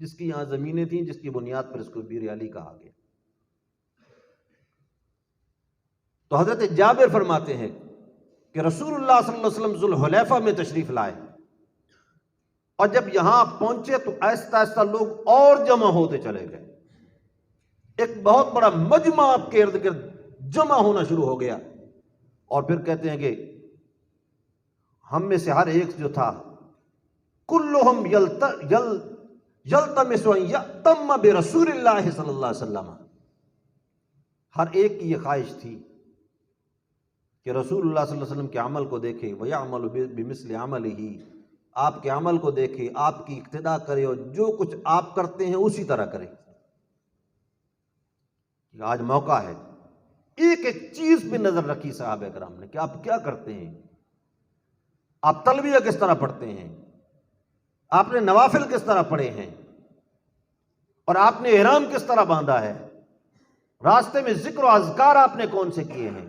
جس کی یہاں زمینیں تھیں، جس کی بنیاد پر اس کو بیر علی کہا گیا. تو حضرت جابر فرماتے ہیں کہ رسول اللہ صلی اللہ علیہ وسلم ذوالحلیفہ میں تشریف لائے، اور جب یہاں پہنچے تو آہستہ آہستہ لوگ اور جمع ہوتے چلے گئے. ایک بہت بڑا مجمع آپ کے ارد گرد جمع ہونا شروع ہو گیا. اور پھر کہتے ہیں کہ ہم میں سے ہر ایک جو تھا کلہم یلتمس ان یأتم برسول اللہ صلی اللہ علیہ وسلم، ہر ایک کی یہ خواہش تھی کہ رسول اللہ صلی اللہ علیہ وسلم کے عمل کو دیکھے، وَيَعْمَلُ بِمِثْلِ عَمَلِهِ، آپ کے عمل کو دیکھے، آپ کی اقتداء کرے، اور جو کچھ آپ کرتے ہیں اسی طرح کرے. آج موقع ہے. ایک ایک چیز پہ نظر رکھی صحابہ کرام نے کہ آپ کیا کرتے ہیں، آپ تلبیہ کس طرح پڑھتے ہیں، آپ نے نوافل کس طرح پڑھے ہیں، اور آپ نے احرام کس طرح باندھا ہے، راستے میں ذکر و اذکار آپ نے کون سے کیے ہیں.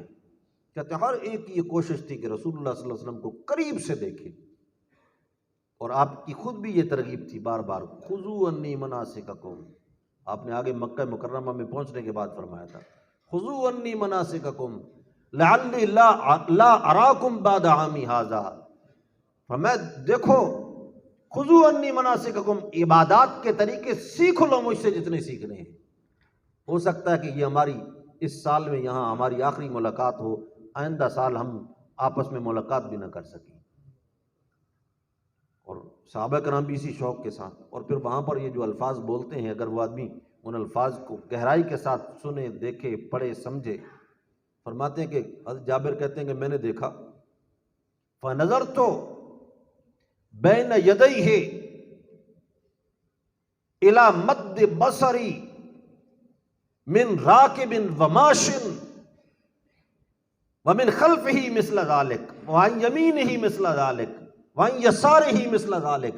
کہتے ہیں ہر ایک کی یہ کوشش تھی کہ رسول اللہ صلی اللہ علیہ وسلم کو قریب سے دیکھے. اور آپ کی خود بھی یہ ترغیب تھی بار بار، خذوا عنی مناسککم. آپ نے آگے مکہ مکرمہ میں پہنچنے کے بعد فرمایا تھا خذوا عنی مناسککم لعلی لا اراکم بعد عامی ھذا. فرمایا دیکھو، خذوا عنی مناسککم، عبادات کے طریقے سیکھ لو مجھ سے جتنے سیکھنے ہیں. ہو سکتا ہے کہ یہ ہماری اس سال میں یہاں ہماری آخری ملاقات ہو، آئندہ سال ہم آپس میں ملاقات بھی نہ کر سکیں. اور صحابہ کرام بھی اسی شوق کے ساتھ، اور پھر وہاں پر یہ جو الفاظ بولتے ہیں، اگر وہ آدمی ان الفاظ کو گہرائی کے ساتھ سنے، دیکھے، پڑھے، سمجھے. فرماتے ہیں کہ حضرت جابر کہتے ہیں کہ میں نے دیکھا فَنَظَرْتُ بَيْنَ يَدَيْهِ إِلَى مَدِّ بَصَرِي مِنْ رَاكِبٍ وَمَاشٍ وَمِنْ خَلْفِهِ مِثْلَ ذَلِكَ وَعَنْ يَمِينِهِ مِثْلَ ذَلِكَ وَعَنْ يَسَارِهِ مِثْلَ ذَلِكَ.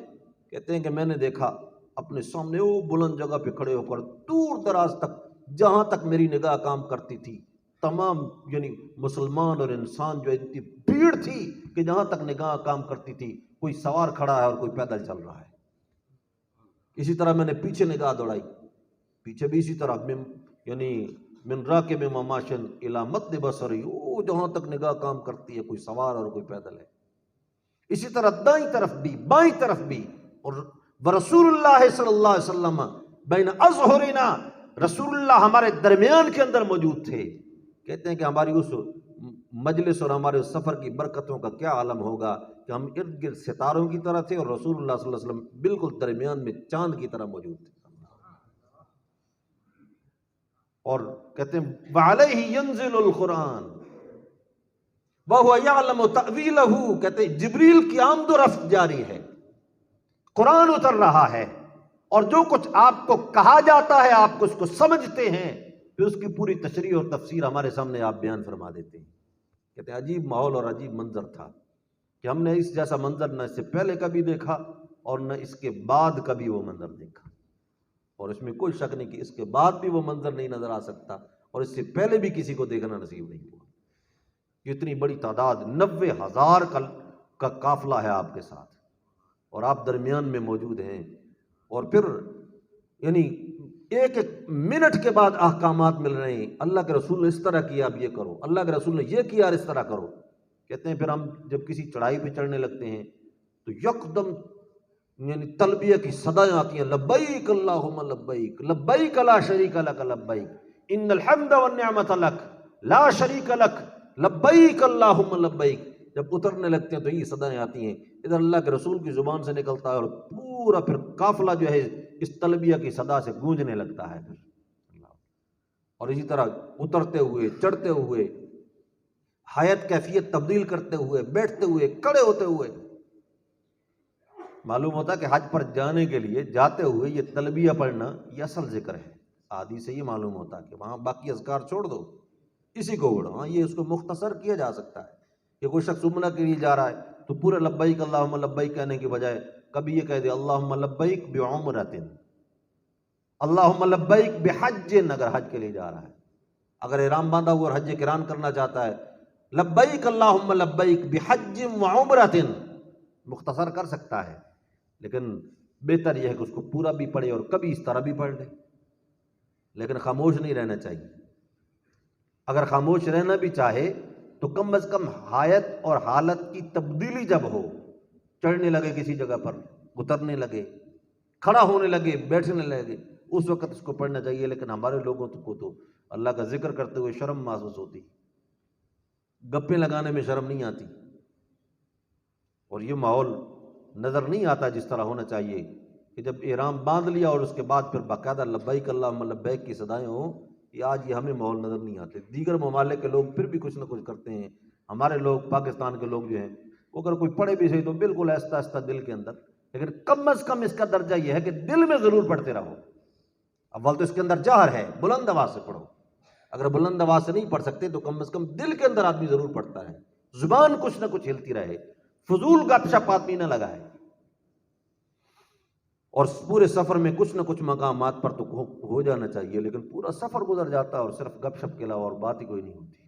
کہتے ہیں کہ میں نے دیکھا اپنے سامنے وہ بلند جگہ پہ کھڑے ہو کر دور دراز تک جہاں تک میری نگاہ کام کرتی تھی، تمام یعنی مسلمان اور انسان جو اتنی بھیڑ تھی کہ جہاں تک نگاہ کام کرتی تھی کوئی سوار کھڑا ہے اور کوئی پیدل چل رہا ہے. اسی طرح میں نے پیچھے نگاہ دوڑائی، پیچھے بھی اسی طرح یعنی من راکب وماشٍ الی مد بصری، وہ جہاں تک نگاہ کام کرتی ہے کوئی سوار اور کوئی پیدل ہے. اسی طرح دائیں طرف بھی بائیں طرف بھی. اور ورسول اللہ صلی اللہ علیہ وسلم بین اظہرنا، رسول اللہ ہمارے درمیان کے اندر موجود تھے. کہتے ہیں کہ ہماری اس مجلس اور ہمارے اس سفر کی برکتوں کا کیا عالم ہوگا کہ ہم ارد گرد ستاروں کی طرح تھے اور رسول اللہ صلی اللہ علیہ وسلم بالکل درمیان میں چاند کی طرح موجود تھے. اور کہتے ہیں وعلیہ ینزل القرآن وَهُوَ يَعْلَمُ تَأْوِيلَهُ، کہتے ہیں جبریل کی آمد و رفت جاری ہے، قرآن اتر رہا ہے، اور جو کچھ آپ کو کہا جاتا ہے آپ کو اس کو سمجھتے ہیں، پھر اس کی پوری تشریح اور تفسیر ہمارے سامنے آپ بیان فرما دیتے ہیں. کہتے ہیں عجیب ماحول اور عجیب منظر تھا کہ ہم نے اس جیسا منظر نہ اس سے پہلے کبھی دیکھا اور نہ اس کے بعد کبھی وہ منظر دیکھا. اور اس میں کوئی شک نہیں کہ اس کے بعد بھی وہ منظر نہیں نظر آ سکتا، اور اس سے پہلے بھی کسی کو دیکھنا نصیب نہیں ہوا. اتنی بڑی تعداد 90,000 کا قافلہ ہے آپ کے ساتھ، اور آپ درمیان میں موجود ہیں. اور پھر یعنی ایک ایک منٹ کے بعد احکامات مل رہے ہیں. اللہ کے رسول نے اس طرح کیا، اب یہ کرو، اللہ کے رسول نے یہ کیا اور اس طرح کرو. کہتے ہیں پھر ہم جب کسی چڑھائی پہ چڑھنے لگتے ہیں تو یکدم یعنی تلبیہ کی صدائیں آتی ہیں، لبیک اللہم لبیک، لبیک لا شریک لک لبیک، ان الحمد والنعمت لک لا شریک لک، لبیک اللہم لبیک. جب اترنے لگتے ہیں تو یہ صدائیں آتی ہیں، ادھر اللہ کے رسول کی زبان سے نکلتا ہے اور پورا پھر قافلہ جو ہے اس تلبیہ کی صدا سے گونجنے لگتا ہے. اور اسی طرح اترتے ہوئے، چڑھتے ہوئے، حیات کیفیت تبدیل کرتے ہوئے، بیٹھتے ہوئے، کھڑے ہوتے ہوئے، معلوم ہوتا ہے کہ حج پر جانے کے لیے جاتے ہوئے یہ تلبیہ پڑھنا یہ اصل ذکر ہے. آدھی سے یہ معلوم ہوتا ہے کہ وہاں باقی اذکار چھوڑ دو، اسی کو اڑو. ہاں یہ اس کو مختصر کیا جا سکتا ہے کہ کوئی شخص عمرہ کے لیے جا رہا ہے تو پورے لبیک اللہم لبیک کہنے کے بجائے کبھی یہ کہہ دے اللہم لبیک بعمرۃ، اللہم لبیک بحج، اگر حج کے لیے جا رہا ہے، اگر احرام باندھا ہوا اور حج قران کرنا چاہتا ہے، لبیک اللہم لبیک بحج وعمرۃ، مختصر کر سکتا ہے، لیکن بہتر یہ ہے کہ اس کو پورا بھی پڑھے اور کبھی اس طرح بھی پڑھ لے، لیکن خاموش نہیں رہنا چاہیے۔ اگر خاموش رہنا بھی چاہے تو کم از کم حایت اور حالت کی تبدیلی جب ہو، چڑھنے لگے کسی جگہ پر، اترنے لگے، کھڑا ہونے لگے، بیٹھنے لگے، اس وقت اس کو پڑھنا چاہیے۔ لیکن ہمارے لوگوں کو تو اللہ کا ذکر کرتے ہوئے شرم محسوس ہوتی، گپیں لگانے میں شرم نہیں آتی، اور یہ ماحول نظر نہیں آتا جس طرح ہونا چاہیے کہ جب احرام باندھ لیا اور اس کے بعد پھر باقاعدہ لبیک اللہم لبیک کی صدائیں ہوں۔ یہ آج یہ ہمیں ماحول نظر نہیں آتے۔ دیگر ممالک کے لوگ پھر بھی کچھ نہ کچھ کرتے ہیں، ہمارے لوگ پاکستان کے لوگ جو ہیں وہ اگر کوئی پڑھے بھی صحیح تو بالکل آہستہ آہستہ دل کے اندر، لیکن کم از کم اس کا درجہ یہ ہے کہ دل میں ضرور پڑھتے رہو۔ اول تو اس کے اندر جہر ہے، بلند آواز سے پڑھو، اگر بلند آواز سے نہیں پڑھ سکتے تو کم از کم دل کے اندر آدمی ضرور پڑھتا ہے، زبان کچھ نہ کچھ ہلتی رہے، فضول گپ شپ آدمی نہ لگائے۔ اور پورے سفر میں کچھ نہ کچھ مقامات پر تو ہو جانا چاہیے، لیکن پورا سفر گزر جاتا ہے اور صرف گپ شپ کے علاوہ اور بات ہی کوئی نہیں ہوتی۔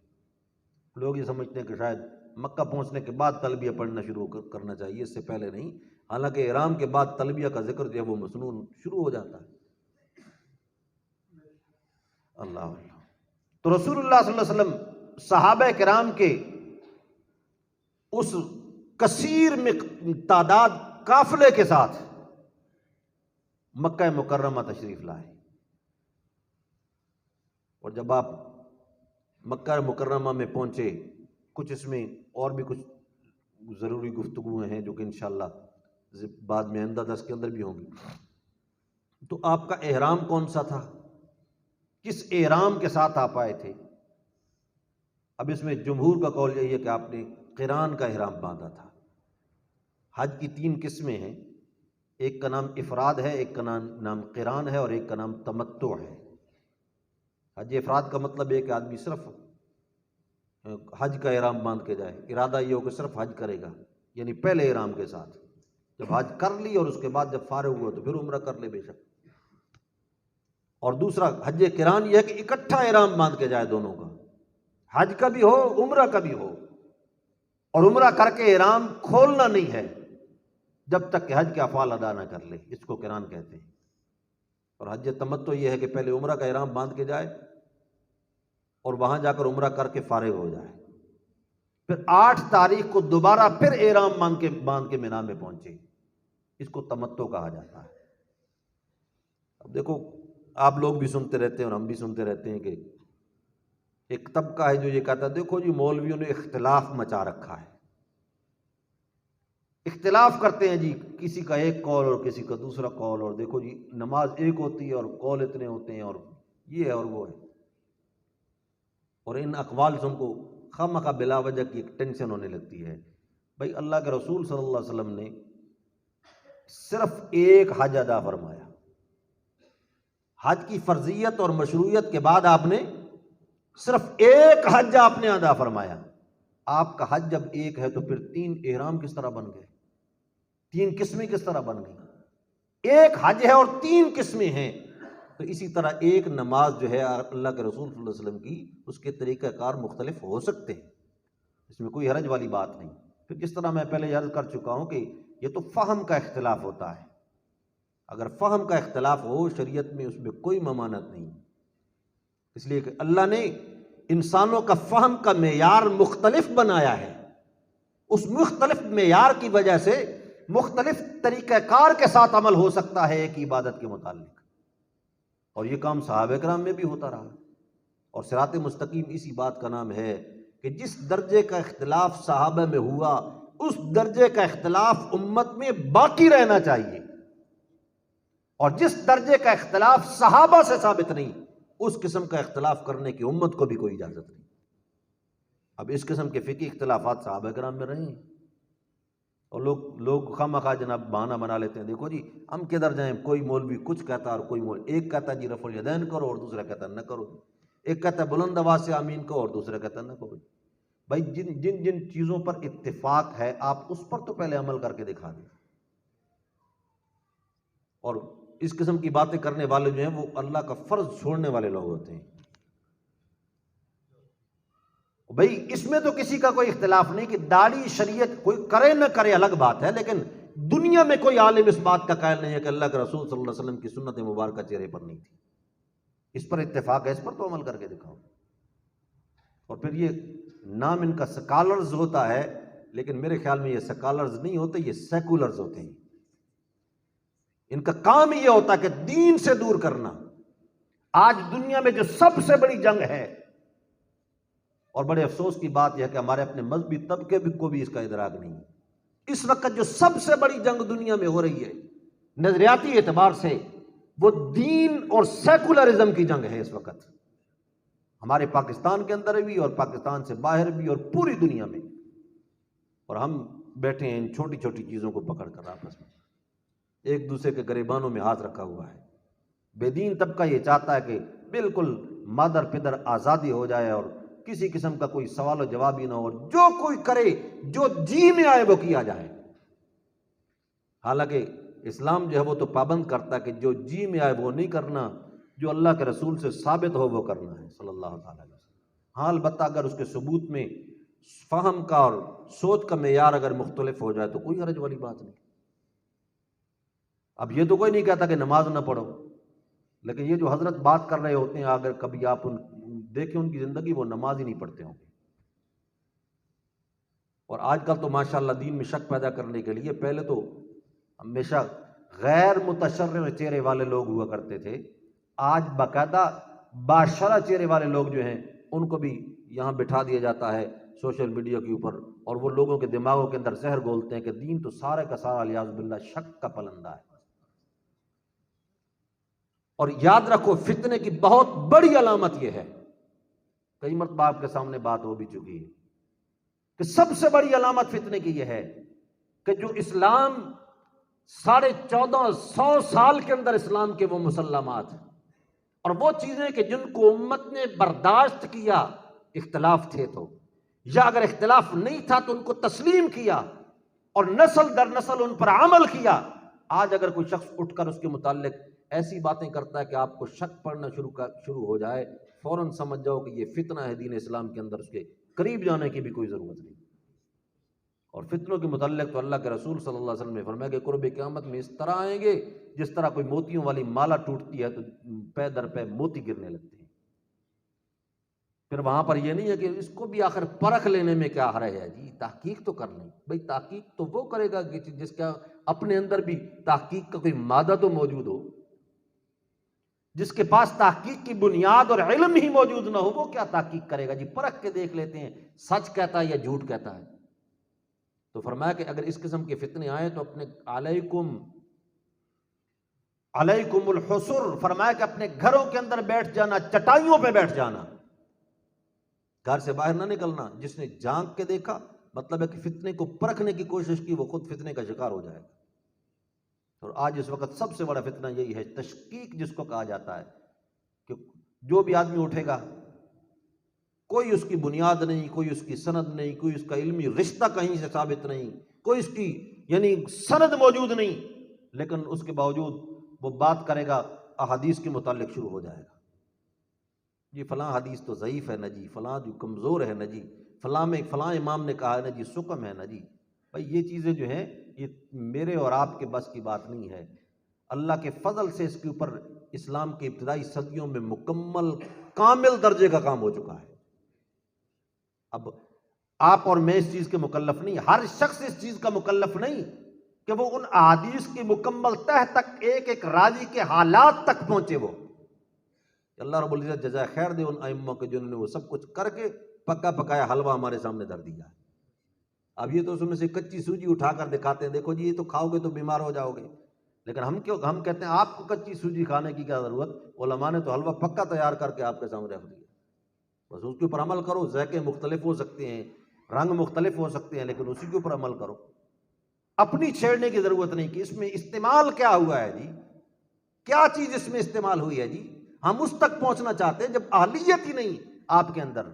لوگ یہ سمجھتے ہیں کہ شاید مکہ پہنچنے کے بعد تلبیہ پڑھنا شروع کرنا چاہیے، اس سے پہلے نہیں، حالانکہ احرام کے بعد تلبیہ کا ذکر جو ہے وہ مسنون شروع ہو جاتا ہے۔ اللہ تو رسول اللہ صلی اللہ علیہ وسلم صحابہ کرام کے اس کثیر تعداد قافلے کے ساتھ مکہ مکرمہ تشریف لائے، اور جب آپ مکہ مکرمہ میں پہنچے، کچھ اس میں اور بھی کچھ ضروری گفتگویں ہیں جو کہ انشاءاللہ بعد میں آئندہ درس کے اندر بھی ہوں گی۔ تو آپ کا احرام کون سا تھا، کس احرام کے ساتھ آپ آئے تھے؟ اب اس میں جمہور کا قول یہی ہے کہ آپ نے قران کا احرام باندھا تھا۔ حج کی 3 قسمیں ہیں، ایک کا نام افراد ہے، ایک کا نام قران ہے، اور ایک کا نام تمتع ہے۔ حج افراد کا مطلب ہے کہ آدمی صرف حج کا احرام باندھ کے جائے، ارادہ یہ ہو کہ صرف حج کرے گا، یعنی پہلے احرام کے ساتھ، جب حج کر لی اور اس کے بعد جب فارغ ہوا تو پھر عمرہ کر لے بے شک۔ اور دوسرا حج قران یہ ہے کہ اکٹھا احرام باندھ کے جائے دونوں کا، حج کا بھی ہو عمرہ کا بھی ہو، اور عمرہ کر کے احرام کھولنا نہیں ہے جب تک کہ حج کے افعال ادا نہ کر لے، اس کو قران کہتے ہیں۔ اور حج تمتع یہ ہے کہ پہلے عمرہ کا احرام باندھ کے جائے اور وہاں جا کر عمرہ کر کے فارغ ہو جائے، پھر 8 تاریخ کو دوبارہ پھر احرام باندھ کے مینا میں پہنچے، اس کو تمتع کہا جاتا ہے۔ اب دیکھو آپ لوگ بھی سنتے رہتے ہیں اور ہم بھی سنتے رہتے ہیں کہ ایک طبقہ ہے جو یہ کہتا ہے دیکھو جی مولویوں نے اختلاف مچا رکھا ہے، اختلاف کرتے ہیں جی، کسی کا ایک قول اور کسی کا دوسرا قول، اور دیکھو جی نماز ایک ہوتی ہے اور قول اتنے ہوتے ہیں، اور یہ ہے اور وہ ہے، اور ان اقوال سے ان کو خواہ بلا وجہ کی ایک ٹینشن ہونے لگتی ہے۔ بھائی اللہ کے رسول صلی اللہ علیہ وسلم نے صرف ایک حج ادا فرمایا، حج کی فرضیت اور مشروعیت کے بعد آپ نے صرف ایک حج آپ نے ادا فرمایا۔ آپ کا حج جب ایک ہے تو پھر 3 احرام کس طرح بن گئے، 3 قسمیں کس طرح بن گئی؟ ایک حج ہے اور 3 قسمیں ہیں، تو اسی طرح ایک نماز جو ہے اللہ کے رسول صلی اللہ علیہ وسلم کی، اس کے طریقہ کار مختلف ہو سکتے ہیں، اس میں کوئی حرج والی بات نہیں۔ پھر جس طرح میں پہلے عرض کر چکا ہوں کہ یہ تو فہم کا اختلاف ہوتا ہے، اگر فہم کا اختلاف ہو شریعت میں اس میں کوئی ممانعت نہیں، اس لیے کہ اللہ نے انسانوں کا فہم کا معیار مختلف بنایا ہے، اس مختلف معیار کی وجہ سے مختلف طریقہ کار کے ساتھ عمل ہو سکتا ہے ایک عبادت کے متعلق، اور یہ کام صحابہ کرام میں بھی ہوتا رہا، اور صراط مستقیم اسی بات کا نام ہے کہ جس درجے کا اختلاف صحابہ میں ہوا اس درجے کا اختلاف امت میں باقی رہنا چاہیے، اور جس درجے کا اختلاف صحابہ سے ثابت نہیں اس قسم کا اختلاف کرنے کی امت کو بھی کوئی اجازت نہیں۔ اب اس قسم کے فقہی اختلافات صحابہ کرام میں رہے ہیں، اور لوگ خواہ جناب بہانہ بنا لیتے ہیں، دیکھو جی ہم کدھر جائیں، کوئی مولوی کچھ کہتا اور کوئی مولوی ایک کہتا ہے جی رفع الیدین کرو اور دوسرا کہتا ہے نہ کرو، ایک کہتا ہے بلند آواز سے آمین کہو اور دوسرا کہتا ہے نہ کرو۔ بھائی جن چیزوں پر اتفاق ہے آپ اس پر تو پہلے عمل کر کے دکھا دیں، اور اس قسم کی باتیں کرنے والے جو ہیں وہ اللہ کا فرض چھوڑنے والے لوگ ہوتے ہیں۔ بھئی اس میں تو کسی کا کوئی اختلاف نہیں کہ داڑھی شریعت کوئی کرے نہ کرے الگ بات ہے، لیکن دنیا میں کوئی عالم اس بات کا قائل نہیں ہے کہ اللہ کے رسول صلی اللہ علیہ وسلم کی سنت مبارکہ چہرے پر نہیں تھی۔ اس پر اتفاق ہے، اس پر تو عمل کر کے دکھاؤ۔ اور پھر یہ نام ان کا سکالرز ہوتا ہے، لیکن میرے خیال میں یہ سکالرز نہیں ہوتے، یہ سیکولرز ہوتے ہیں۔ ان کا کام یہ ہوتا ہے کہ دین سے دور کرنا۔ آج دنیا میں جو سب سے بڑی جنگ ہے، اور بڑے افسوس کی بات یہ ہے کہ ہمارے اپنے مذہبی طبقے کو بھی اس کا ادراک نہیں ہے، اس وقت جو سب سے بڑی جنگ دنیا میں ہو رہی ہے نظریاتی اعتبار سے، وہ دین اور سیکولرزم کی جنگ ہے اس وقت، ہمارے پاکستان کے اندر بھی اور پاکستان سے باہر بھی اور پوری دنیا میں۔ اور ہم بیٹھے ہیں ان چھوٹی چھوٹی چیزوں کو پکڑ کر آپس میں ایک دوسرے کے گریبانوں میں ہاتھ رکھا ہوا ہے۔ بے دین طبقہ یہ چاہتا ہے کہ بالکل مادر پدر آزادی ہو جائے اور کسی قسم کا کوئی سوال و جواب ہی نہ ہو، جو کوئی کرے جو جی میں آئے وہ کیا جائے۔ حالانکہ اسلام جو ہے وہ تو پابند کرتا ہے کہ جو جی میں آئے وہ نہیں کرنا، جو اللہ کے رسول سے ثابت ہو وہ کرنا ہے صلی اللہ تعالی علیہ وسلم۔ ہاں البتہ اگر اس کے ثبوت میں فہم کا اور سوچ کا معیار اگر مختلف ہو جائے تو کوئی حرج والی بات نہیں۔ اب یہ تو کوئی نہیں کہتا کہ نماز نہ پڑھو، لیکن یہ جو حضرت بات کر رہے ہوتے ہیں اگر کبھی آپ دیکھیں ان کی زندگی، وہ نماز ہی نہیں پڑھتے ہوں گے۔ اور آج کل تو ماشاءاللہ دین میں شک پیدا کرنے کے لیے پہلے تو ہمیشہ غیر متشرع چہرے والے لوگ ہوا کرتے تھے، آج باقاعدہ باشرع چہرے والے لوگ جو ہیں ان کو بھی یہاں بٹھا دیا جاتا ہے سوشل میڈیا کے اوپر، اور وہ لوگوں کے دماغوں کے اندر زہر گھولتے ہیں کہ دین تو سارے کا سارا الیاذ باللہ شک کا پلندہ ہے۔ اور یاد رکھو فتنے کی بہت بڑی علامت یہ ہے، کئی مرتبہ آپ کے سامنے بات ہو بھی چکی ہے کہ سب سے بڑی علامت فتنے کی یہ ہے کہ جو اسلام 1450 سال کے اندر اسلام کے وہ مسلمات اور وہ چیزیں کہ جن کو امت نے برداشت کیا، اختلاف تھے تو، یا اگر اختلاف نہیں تھا تو ان کو تسلیم کیا اور نسل در نسل ان پر عمل کیا۔ آج اگر کوئی شخص اٹھ کر اس کے متعلق ایسی باتیں کرتا ہے کہ آپ کو شک پڑنا شروع ہو جائے، فوراً سمجھ جاؤ کہ یہ فتنہ ہے دین اسلام کے اندر، اس کے قریب جانے کی بھی کوئی ضرورت نہیں۔ اور فتنوں کے متعلق تو اللہ کے رسول صلی اللہ علیہ وسلم نے فرمایا کہ قرب قیامت میں اس طرح آئیں گے جس طرح کوئی موتیوں والی مالا ٹوٹتی ہے تو پے در پے موتی گرنے لگتے ہیں۔ پھر وہاں پر یہ نہیں ہے کہ اس کو بھی آخر پرکھ لینے میں کیا حرج ہے جی، تحقیق تو کر لیں۔ بھئی تحقیق تو وہ کرے گا کہ جس کا اپنے اندر بھی تحقیق کا کوئی مادہ تو موجود ہو، جس کے پاس تحقیق کی بنیاد اور علم ہی موجود نہ ہو وہ کیا تحقیق کرے گا جی، پرکھ کے دیکھ لیتے ہیں سچ کہتا ہے یا جھوٹ کہتا ہے۔ تو فرمایا کہ اگر اس قسم کے فتنے آئیں تو اپنے علیکم الحسر، فرمایا کہ اپنے گھروں کے اندر بیٹھ جانا، چٹائیوں پہ بیٹھ جانا، گھر سے باہر نہ نکلنا۔ جس نے جھانک کے دیکھا مطلب ہے کہ فتنے کو پرکھنے کی کوشش کی، وہ خود فتنے کا شکار ہو جائے گا۔ اور آج اس وقت سب سے بڑا فتنہ یہی ہے، تشکیک جس کو کہا جاتا ہے، کہ جو بھی آدمی اٹھے گا کوئی اس کی بنیاد نہیں، کوئی اس کی سند نہیں، کوئی اس کا علمی رشتہ کہیں سے ثابت نہیں، کوئی اس کی یعنی سند موجود نہیں، لیکن اس کے باوجود وہ بات کرے گا احادیث کے متعلق شروع ہو جائے گا، جی فلاں حدیث تو ضعیف ہے نا جی، فلاں جو کمزور ہے نا جی، فلاں امام نے کہا ہے نا جی سقم ہے نا جی۔ بھائی یہ چیزیں جو ہیں یہ میرے اور آپ کے بس کی بات نہیں ہے، اللہ کے فضل سے اس کے اوپر اسلام کے ابتدائی صدیوں میں مکمل کامل درجے کا کام ہو چکا ہے۔ اب آپ اور میں اس چیز کے مکلف نہیں، ہر شخص اس چیز کا مکلف نہیں کہ وہ ان احادیث کی مکمل تہ تک ایک ایک راوی کے حالات تک پہنچے۔ وہ اللہ رب العزت جزائے خیر دے ان ائمہ کو جنہوں نے وہ سب کچھ کر کے پکا پکایا حلوہ ہمارے سامنے دھر دیا ہے۔ اب یہ تو اس میں سے کچی سوجی اٹھا کر دکھاتے ہیں، دیکھو جی یہ تو کھاؤ گے تو بیمار ہو جاؤ گے، لیکن ہم کہتے ہیں آپ کو کچی سوجی کھانے کی کیا ضرورت، علماء نے تو حلوہ پکا تیار کر کے آپ کے سامنے رکھ دیا، بس اس کے اوپر عمل کرو۔ ذائقے مختلف ہو سکتے ہیں، رنگ مختلف ہو سکتے ہیں، لیکن اسی کے اوپر عمل کرو۔ اپنی چھیڑنے کی ضرورت نہیں کہ اس میں استعمال کیا ہوا ہے جی، کیا چیز اس میں استعمال ہوئی ہے جی۔ ہم اس تک پہنچنا چاہتے ہیں جب اہلیت ہی نہیں آپ کے اندر،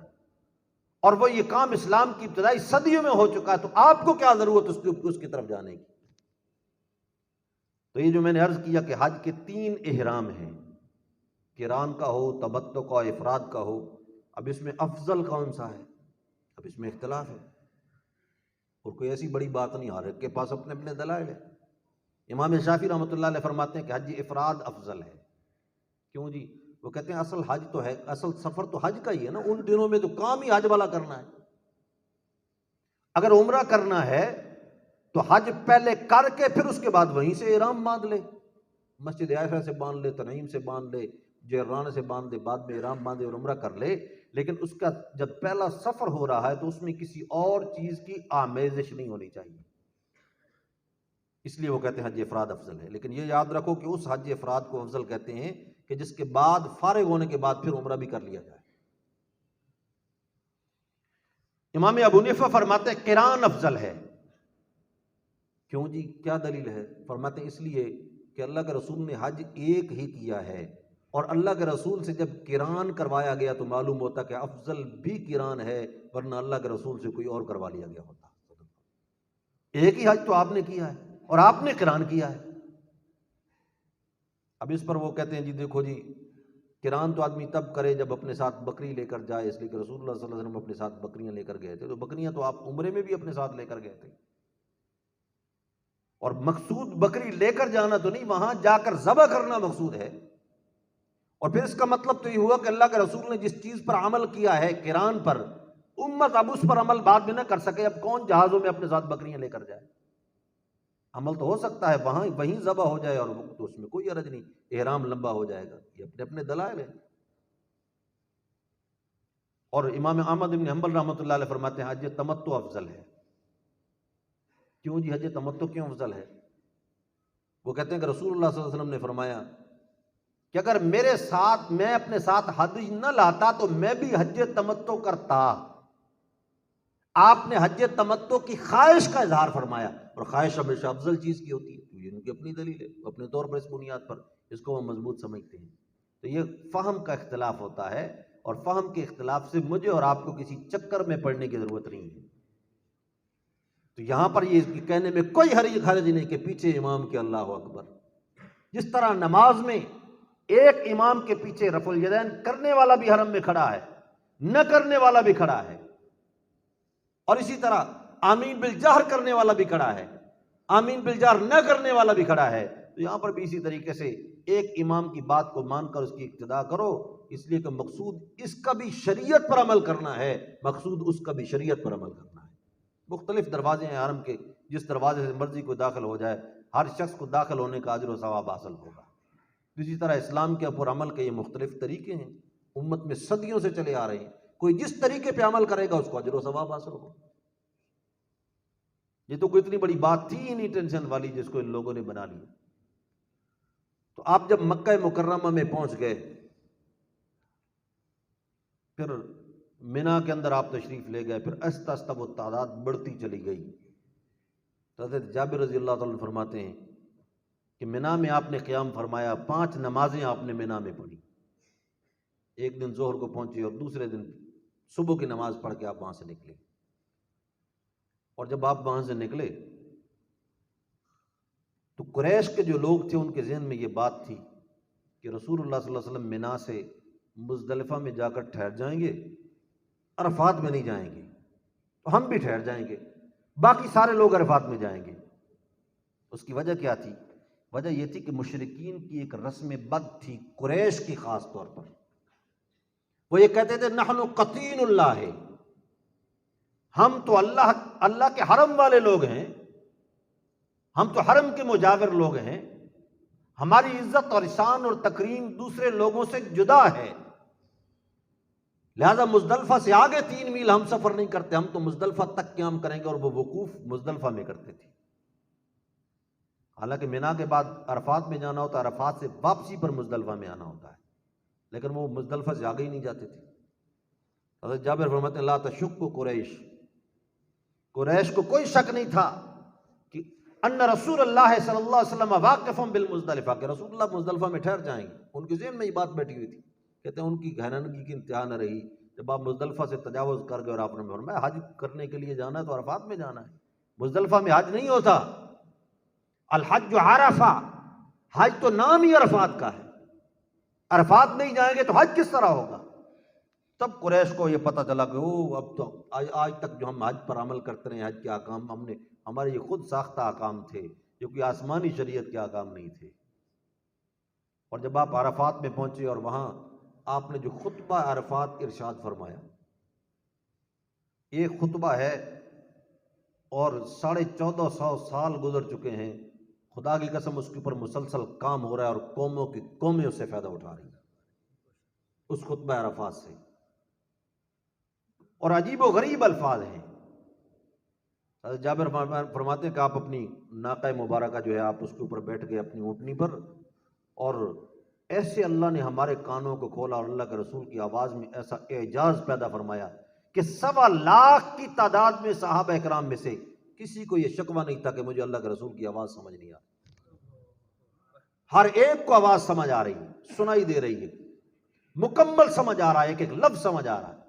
اور وہ یہ کام اسلام کی ابتدائی صدیوں میں ہو چکا ہے، تو آپ کو کیا ضرورت اس کی طرف جانے کی۔ تو یہ جو میں نے عرض کیا کہ حج کے 3 احرام ہیں، قران کا ہو، تمتع کا، افراد کا ہو، اب اس میں افضل کون سا ہے، اب اس میں اختلاف ہے، اور کوئی ایسی بڑی بات نہیں، ہر ایک کے پاس اپنے اپنے دلائل ہیں۔ امام شافعی رحمۃ اللہ علیہ فرماتے ہیں کہ حج افراد افضل ہے۔ کیوں جی؟ وہ کہتے ہیں اصل حج تو ہے، اصل سفر تو حج کا ہی ہے نا، ان دنوں میں تو کام ہی حج والا کرنا ہے۔ اگر عمرہ کرنا ہے تو حج پہلے کر کے پھر اس کے بعد وہیں سے احرام باندھ لے، مسجد عائشہ سے باندھ لے، تنعیم سے باندھ لے، جیران سے باندھ لے، بعد میں احرام باندھے اور عمرہ کر لے۔ لیکن اس کا جب پہلا سفر ہو رہا ہے تو اس میں کسی اور چیز کی آمیزش نہیں ہونی چاہیے، اس لیے وہ کہتے ہیں حج افراد افضل ہے۔ لیکن یہ یاد رکھو کہ اس حج افراد کو افضل کہتے ہیں کہ جس کے بعد فارغ ہونے کے بعد پھر عمرہ بھی کر لیا جائے۔ امام ابو حنیفہ فرماتے ہیں قران افضل ہے۔ کیوں جی؟ کیا دلیل ہے؟ فرماتے ہیں اس لیے کہ اللہ کے رسول نے حج ایک ہی کیا ہے، اور اللہ کے رسول سے جب قران کروایا گیا تو معلوم ہوتا کہ افضل بھی قران ہے، ورنہ اللہ کے رسول سے کوئی اور کروا لیا گیا ہوتا۔ ایک ہی حج تو آپ نے کیا ہے اور آپ نے قران کیا ہے۔ اب اس پر وہ کہتے ہیں جی دیکھو جی، قران تو آدمی تب کرے جب اپنے ساتھ بکری لے کر جائے، اس لیے کہ رسول اللہ صلی اللہ علیہ وسلم اپنے ساتھ بکریاں لے کر گئے تھے، تو بکریاں تو آپ عمرے میں بھی اپنے ساتھ لے کر گئے تھے، اور مقصود بکری لے کر جانا تو نہیں، وہاں جا کر ذبح کرنا مقصود ہے۔ اور پھر اس کا مطلب تو یہ ہوا کہ اللہ کے رسول نے جس چیز پر عمل کیا ہے قران پر، امت اب اس پر عمل بعد میں نہ کر سکے۔ اب کون جہازوں میں اپنے ساتھ بکریاں لے کر جائے؟ عمل تو ہو سکتا ہے وہاں وہیں ذبح ہو جائے، اور تو اس میں کوئی حرج نہیں، احرام لمبا ہو جائے گا، یہ اپنے اپنے دلائل ہیں۔ اور امام احمد بن حنبل رحمۃ اللہ علیہ فرماتے ہیں حج تمتع افضل ہے۔ کیوں جی حج تمتع کیوں افضل ہے؟ وہ کہتے ہیں کہ رسول اللہ صلی اللہ علیہ وسلم نے فرمایا کہ اگر میرے ساتھ، میں اپنے ساتھ ہدی نہ لاتا تو میں بھی حج تمتع کرتا۔ آپ نے حج تمتع کی خواہش کا اظہار فرمایا، اور خواہش ہمیشہ افضل چیز کی ہوتی ہے، تو یہ ان کی اپنی دلیل ہے، اپنے طور پر اس بنیاد پر اس کو وہ مضبوط سمجھتے ہیں۔ تو یہ فہم کا اختلاف ہوتا ہے، اور فہم کے اختلاف سے مجھے اور آپ کو کسی چکر میں پڑنے کی ضرورت نہیں ہے۔ تو یہاں پر یہ کہنے میں کوئی حرج نہیں کہ پیچھے امام کے اللہ اکبر، جس طرح نماز میں ایک امام کے پیچھے رفع الیدین کرنے والا بھی حرم میں کھڑا ہے، نہ کرنے والا بھی کھڑا ہے، اور اسی طرح آمین بالجہر کرنے والا بھی کھڑا ہے، آمین بالجہر نہ کرنے والا بھی کھڑا ہے۔ تو یہاں پر بھی اسی طریقے سے ایک امام کی بات کو مان کر اس کی اقتداء کرو، اس لیے کہ مقصود اس کا بھی شریعت پر عمل کرنا ہے، مقصود اس کا بھی شریعت پر عمل کرنا ہے۔ مختلف دروازے ہیں حرم کے، جس دروازے سے مرضی کو داخل ہو جائے، ہر شخص کو داخل ہونے کا اجر و ثواب حاصل ہوگا۔ اسی طرح اسلام کے اوپر عمل کے یہ مختلف طریقے ہیں، امت میں صدیوں سے چلے آ رہے ہیں، کوئی جس طریقے پہ عمل کرے گا اس کو اجر و ثواب حاصل ہوگا۔ یہ تو کوئی اتنی بڑی بات تھی ہی نہیں ٹینشن والی جس کو ان لوگوں نے بنا لی۔ تو آپ جب مکہ مکرمہ میں پہنچ گئے، پھر مینا کے اندر آپ تشریف لے گئے، پھر آہستہ آہستہ وہ تعداد بڑھتی چلی گئی۔ حضرت جابر رضی اللہ تعالیٰ عنہ فرماتے ہیں کہ مینا میں آپ نے قیام فرمایا، 5 نمازیں آپ نے مینا میں پڑھی۔ ایک دن ظہر کو پہنچے اور دوسرے دن صبح کی نماز پڑھ کے آپ وہاں سے نکلے۔ اور جب آپ وہاں سے نکلے تو قریش کے جو لوگ تھے ان کے ذہن میں یہ بات تھی کہ رسول اللہ صلی اللہ علیہ وسلم مینا سے مزدلفہ میں جا کر ٹھہر جائیں گے، عرفات میں نہیں جائیں گے، تو ہم بھی ٹھہر جائیں گے، باقی سارے لوگ عرفات میں جائیں گے۔ اس کی وجہ کیا تھی؟ وجہ یہ تھی کہ مشرکین کی ایک رسم بد تھی، قریش کی خاص طور پر۔ وہ یہ کہتے تھے نحن قطین اللہ، ہم تو اللہ کے حرم والے لوگ ہیں، ہم تو حرم کے مجاور لوگ ہیں، ہماری عزت اور شان اور تکریم دوسرے لوگوں سے جدا ہے، لہذا مزدلفہ سے آگے 3 میل ہم سفر نہیں کرتے، ہم تو مزدلفہ تک قیام کریں گے۔ اور وہ وقوف مزدلفہ میں کرتے تھے، حالانکہ مینا کے بعد عرفات میں جانا ہوتا ہے، عرفات سے واپسی پر مزدلفہ میں آنا ہوتا ہے، لیکن وہ مزدلفہ سے آگے ہی نہیں جاتے تھے۔ حضرت جابر فرماتے ہیں لا تشک قریش کو کوئی شک نہیں تھا کہ ان رسول اللہ صلی اللہ علیہ وسلم واقف بالمزدلفہ، کہ رسول اللہ مزدلفہ میں ٹھہر جائیں گے۔ ان کے ذہن میں یہ بات بیٹھی ہوئی تھی، کہتے ہیں ان کی گہرنگی کی انتہا نہ رہی جب آپ مزدلفہ سے تجاوز کر گئے اور آپ نے فرمایا حج کرنے کے لیے جانا ہے تو عرفات میں جانا ہے، مزدلفہ میں حج نہیں ہوتا۔ الحج عرفہ، حج تو نام ہی عرفات کا ہے، عرفات نہیں جائیں گے تو حج کس طرح ہوگا؟ تب قریش کو یہ پتہ چلا کہ اب تو آج تک جو ہم حج پر عمل کرتے رہے، حج کے احکام ہمارے یہ خود ساختہ احکام تھے، جو کہ آسمانی شریعت کے احکام نہیں تھے۔ اور جب آپ عرفات میں پہنچے اور وہاں آپ نے جو خطبہ عرفات ارشاد فرمایا، ایک خطبہ ہے اور 1450 سال گزر چکے ہیں، خدا کی قسم اس کے اوپر مسلسل کام ہو رہا ہے اور قوموں کی قومیں اس سے فائدہ اٹھا رہی ہیں، اس خطبہ عرفات سے۔ اور عجیب و غریب الفاظ ہیں۔ حضرت جابر فرماتے ہیں کہ آپ اپنی ناقہ مبارکہ جو ہے آپ اس کے اوپر بیٹھ گئے اپنی اونٹنی پر، اور ایسے اللہ نے ہمارے کانوں کو کھولا اور اللہ کے رسول کی آواز میں ایسا اعجاز پیدا فرمایا کہ 1.25 لاکھ کی تعداد میں صحابہ اکرام میں سے کسی کو یہ شکوہ نہیں تھا کہ مجھے اللہ کے رسول کی آواز سمجھ نہیں آ رہی۔ ہر ایک کو آواز سمجھ آ رہی ہے، سنائی دے رہی ہے، مکمل سمجھ آ رہا ہے، ایک ایک لفظ سمجھ آ رہا ہے۔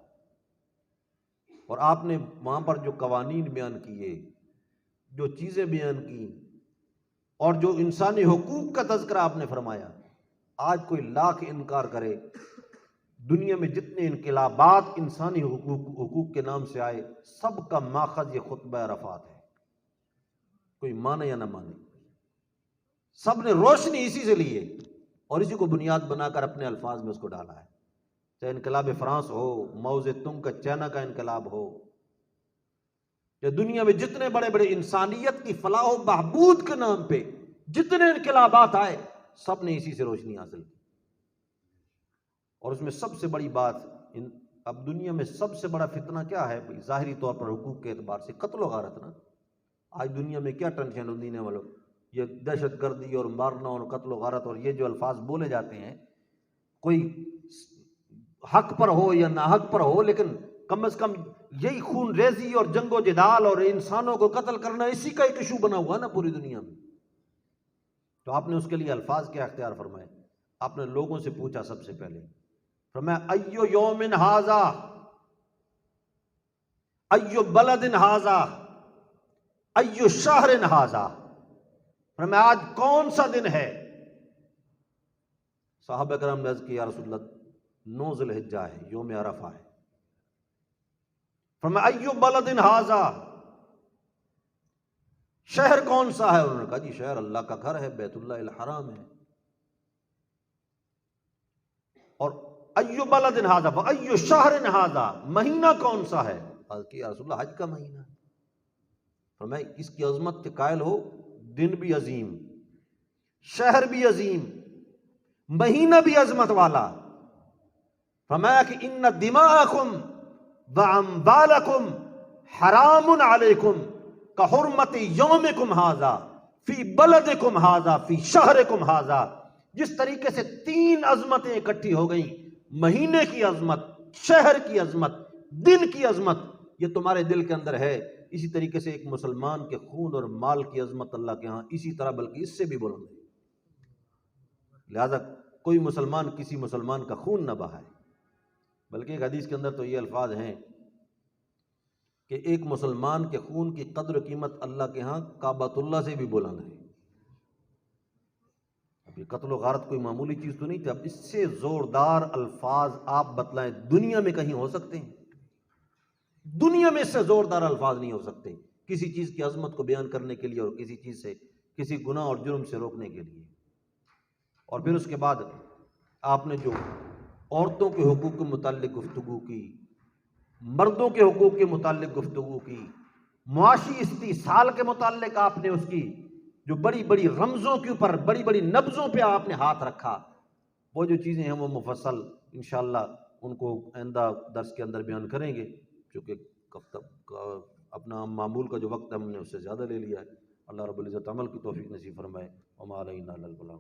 اور آپ نے وہاں پر جو قوانین بیان کیے، جو چیزیں بیان کی، اور جو انسانی حقوق کا تذکرہ آپ نے فرمایا، آج کوئی لاکھ انکار کرے، دنیا میں جتنے انقلابات انسانی حقوق کے نام سے آئے، سب کا ماخذ یہ خطبہ عرفات ہے، کوئی مانے یا نہ مانے، سب نے روشنی اسی سے لی ہے اور اسی کو بنیاد بنا کر اپنے الفاظ میں اس کو ڈالا ہے۔ چاہے انقلاب فرانس ہو، ماؤ زے تونگ کا چائنا کا انقلاب ہو، یا دنیا میں جتنے بڑے بڑے انسانیت کی فلاح و بہبود کے نام پہ جتنے انقلابات آئے، سب نے اسی سے روشنی حاصل کی۔ اور اس میں سب سے بڑی بات، اب دنیا میں سب سے بڑا فتنہ کیا ہے؟ ظاہری طور پر حقوق کے اعتبار سے قتل و غارت نا۔ آج دنیا میں کیا ٹینشن ہوتی ہے والوں، یہ دہشت گردی اور مارنا اور قتل و غارت اور یہ جو الفاظ بولے جاتے ہیں، کوئی حق پر ہو یا ناحق پر ہو، لیکن کم از کم یہی خون ریزی اور جنگ و جدال اور انسانوں کو قتل کرنا، اسی کا ایک ایشو بنا ہوا نا پوری دنیا میں۔ تو آپ نے اس کے لیے الفاظ کیا اختیار فرمائے؟ آپ نے لوگوں سے پوچھا سب سے پہلے، فرمایا ایو یوم ھذا، ایو بلد ھذا، ایو شہر ھذا، فرمایا آج کون سا دن ہے؟ صحابہ کرام نے عرض کیا یا رسول اللہ 9 ذی الحجہ ہے، یوم عرفہ ہے۔ فرمایا ایو بلد ھذا، شہر کون سا ہے؟ انہوں نے کہا جی شہر اللہ کا گھر ہے، بیت اللہ الحرام ہے۔ اور ایو بلد ھذا و ایو شہر ھذا، مہینہ کون سا ہے؟ عرض کیا یا رسول اللہ حج کا مہینہ ہے۔ فرمایا اس کی عظمت کے قائل ہو، دن بھی عظیم، شہر بھی عظیم، مہینہ بھی عظمت والا۔ فرمایا کہ ان دماءکم واموالکم حرام علیکم کحرمت یومکم ھذا فی بلدکم ھذا فی شہرکم ھذا۔ جس طریقے سے 3 عظمتیں اکٹھی ہو گئیں، مہینے کی عظمت، شہر کی عظمت، دن کی عظمت، یہ تمہارے دل کے اندر ہے، اسی طریقے سے ایک مسلمان کے خون اور مال کی عظمت اللہ کے ہاں اسی طرح بلکہ اس سے بھی بلند ہے۔ لہذا کوئی مسلمان کسی مسلمان کا خون نہ بہائے، بلکہ ایک حدیث کے اندر تو یہ الفاظ ہیں کہ ایک مسلمان کے خون کی قدر و قیمت اللہ کے ہاں کعبۃ اللہ سے بھی بلند ہے۔ اب یہ قتل و غارت کوئی معمولی چیز تو نہیں تھی، اب اس سے زوردار الفاظ آپ بتلائیں دنیا میں کہیں ہو سکتے ہیں؟ دنیا میں اس سے زوردار الفاظ نہیں ہو سکتے کسی چیز کی عظمت کو بیان کرنے کے لیے اور کسی چیز سے، کسی گناہ اور جرم سے روکنے کے لیے۔ اور پھر اس کے بعد آپ نے جو عورتوں کے حقوق کے متعلق گفتگو کی، مردوں کے حقوق کے متعلق گفتگو کی، معاشی استحصال کے متعلق آپ نے اس کی جو بڑی بڑی رمزوں کے اوپر، بڑی بڑی نبضوں پہ آپ نے ہاتھ رکھا، وہ جو چیزیں ہیں وہ مفصل انشاءاللہ ان کو آئندہ درس کے اندر بیان کریں گے، چونکہ اپنا معمول کا جو وقت ہے ہم نے اس سے زیادہ لے لیا ہے۔ اللہ رب العزت عمل کی توفیق نصیب فرمائے۔ وما علینا الا البلاغ۔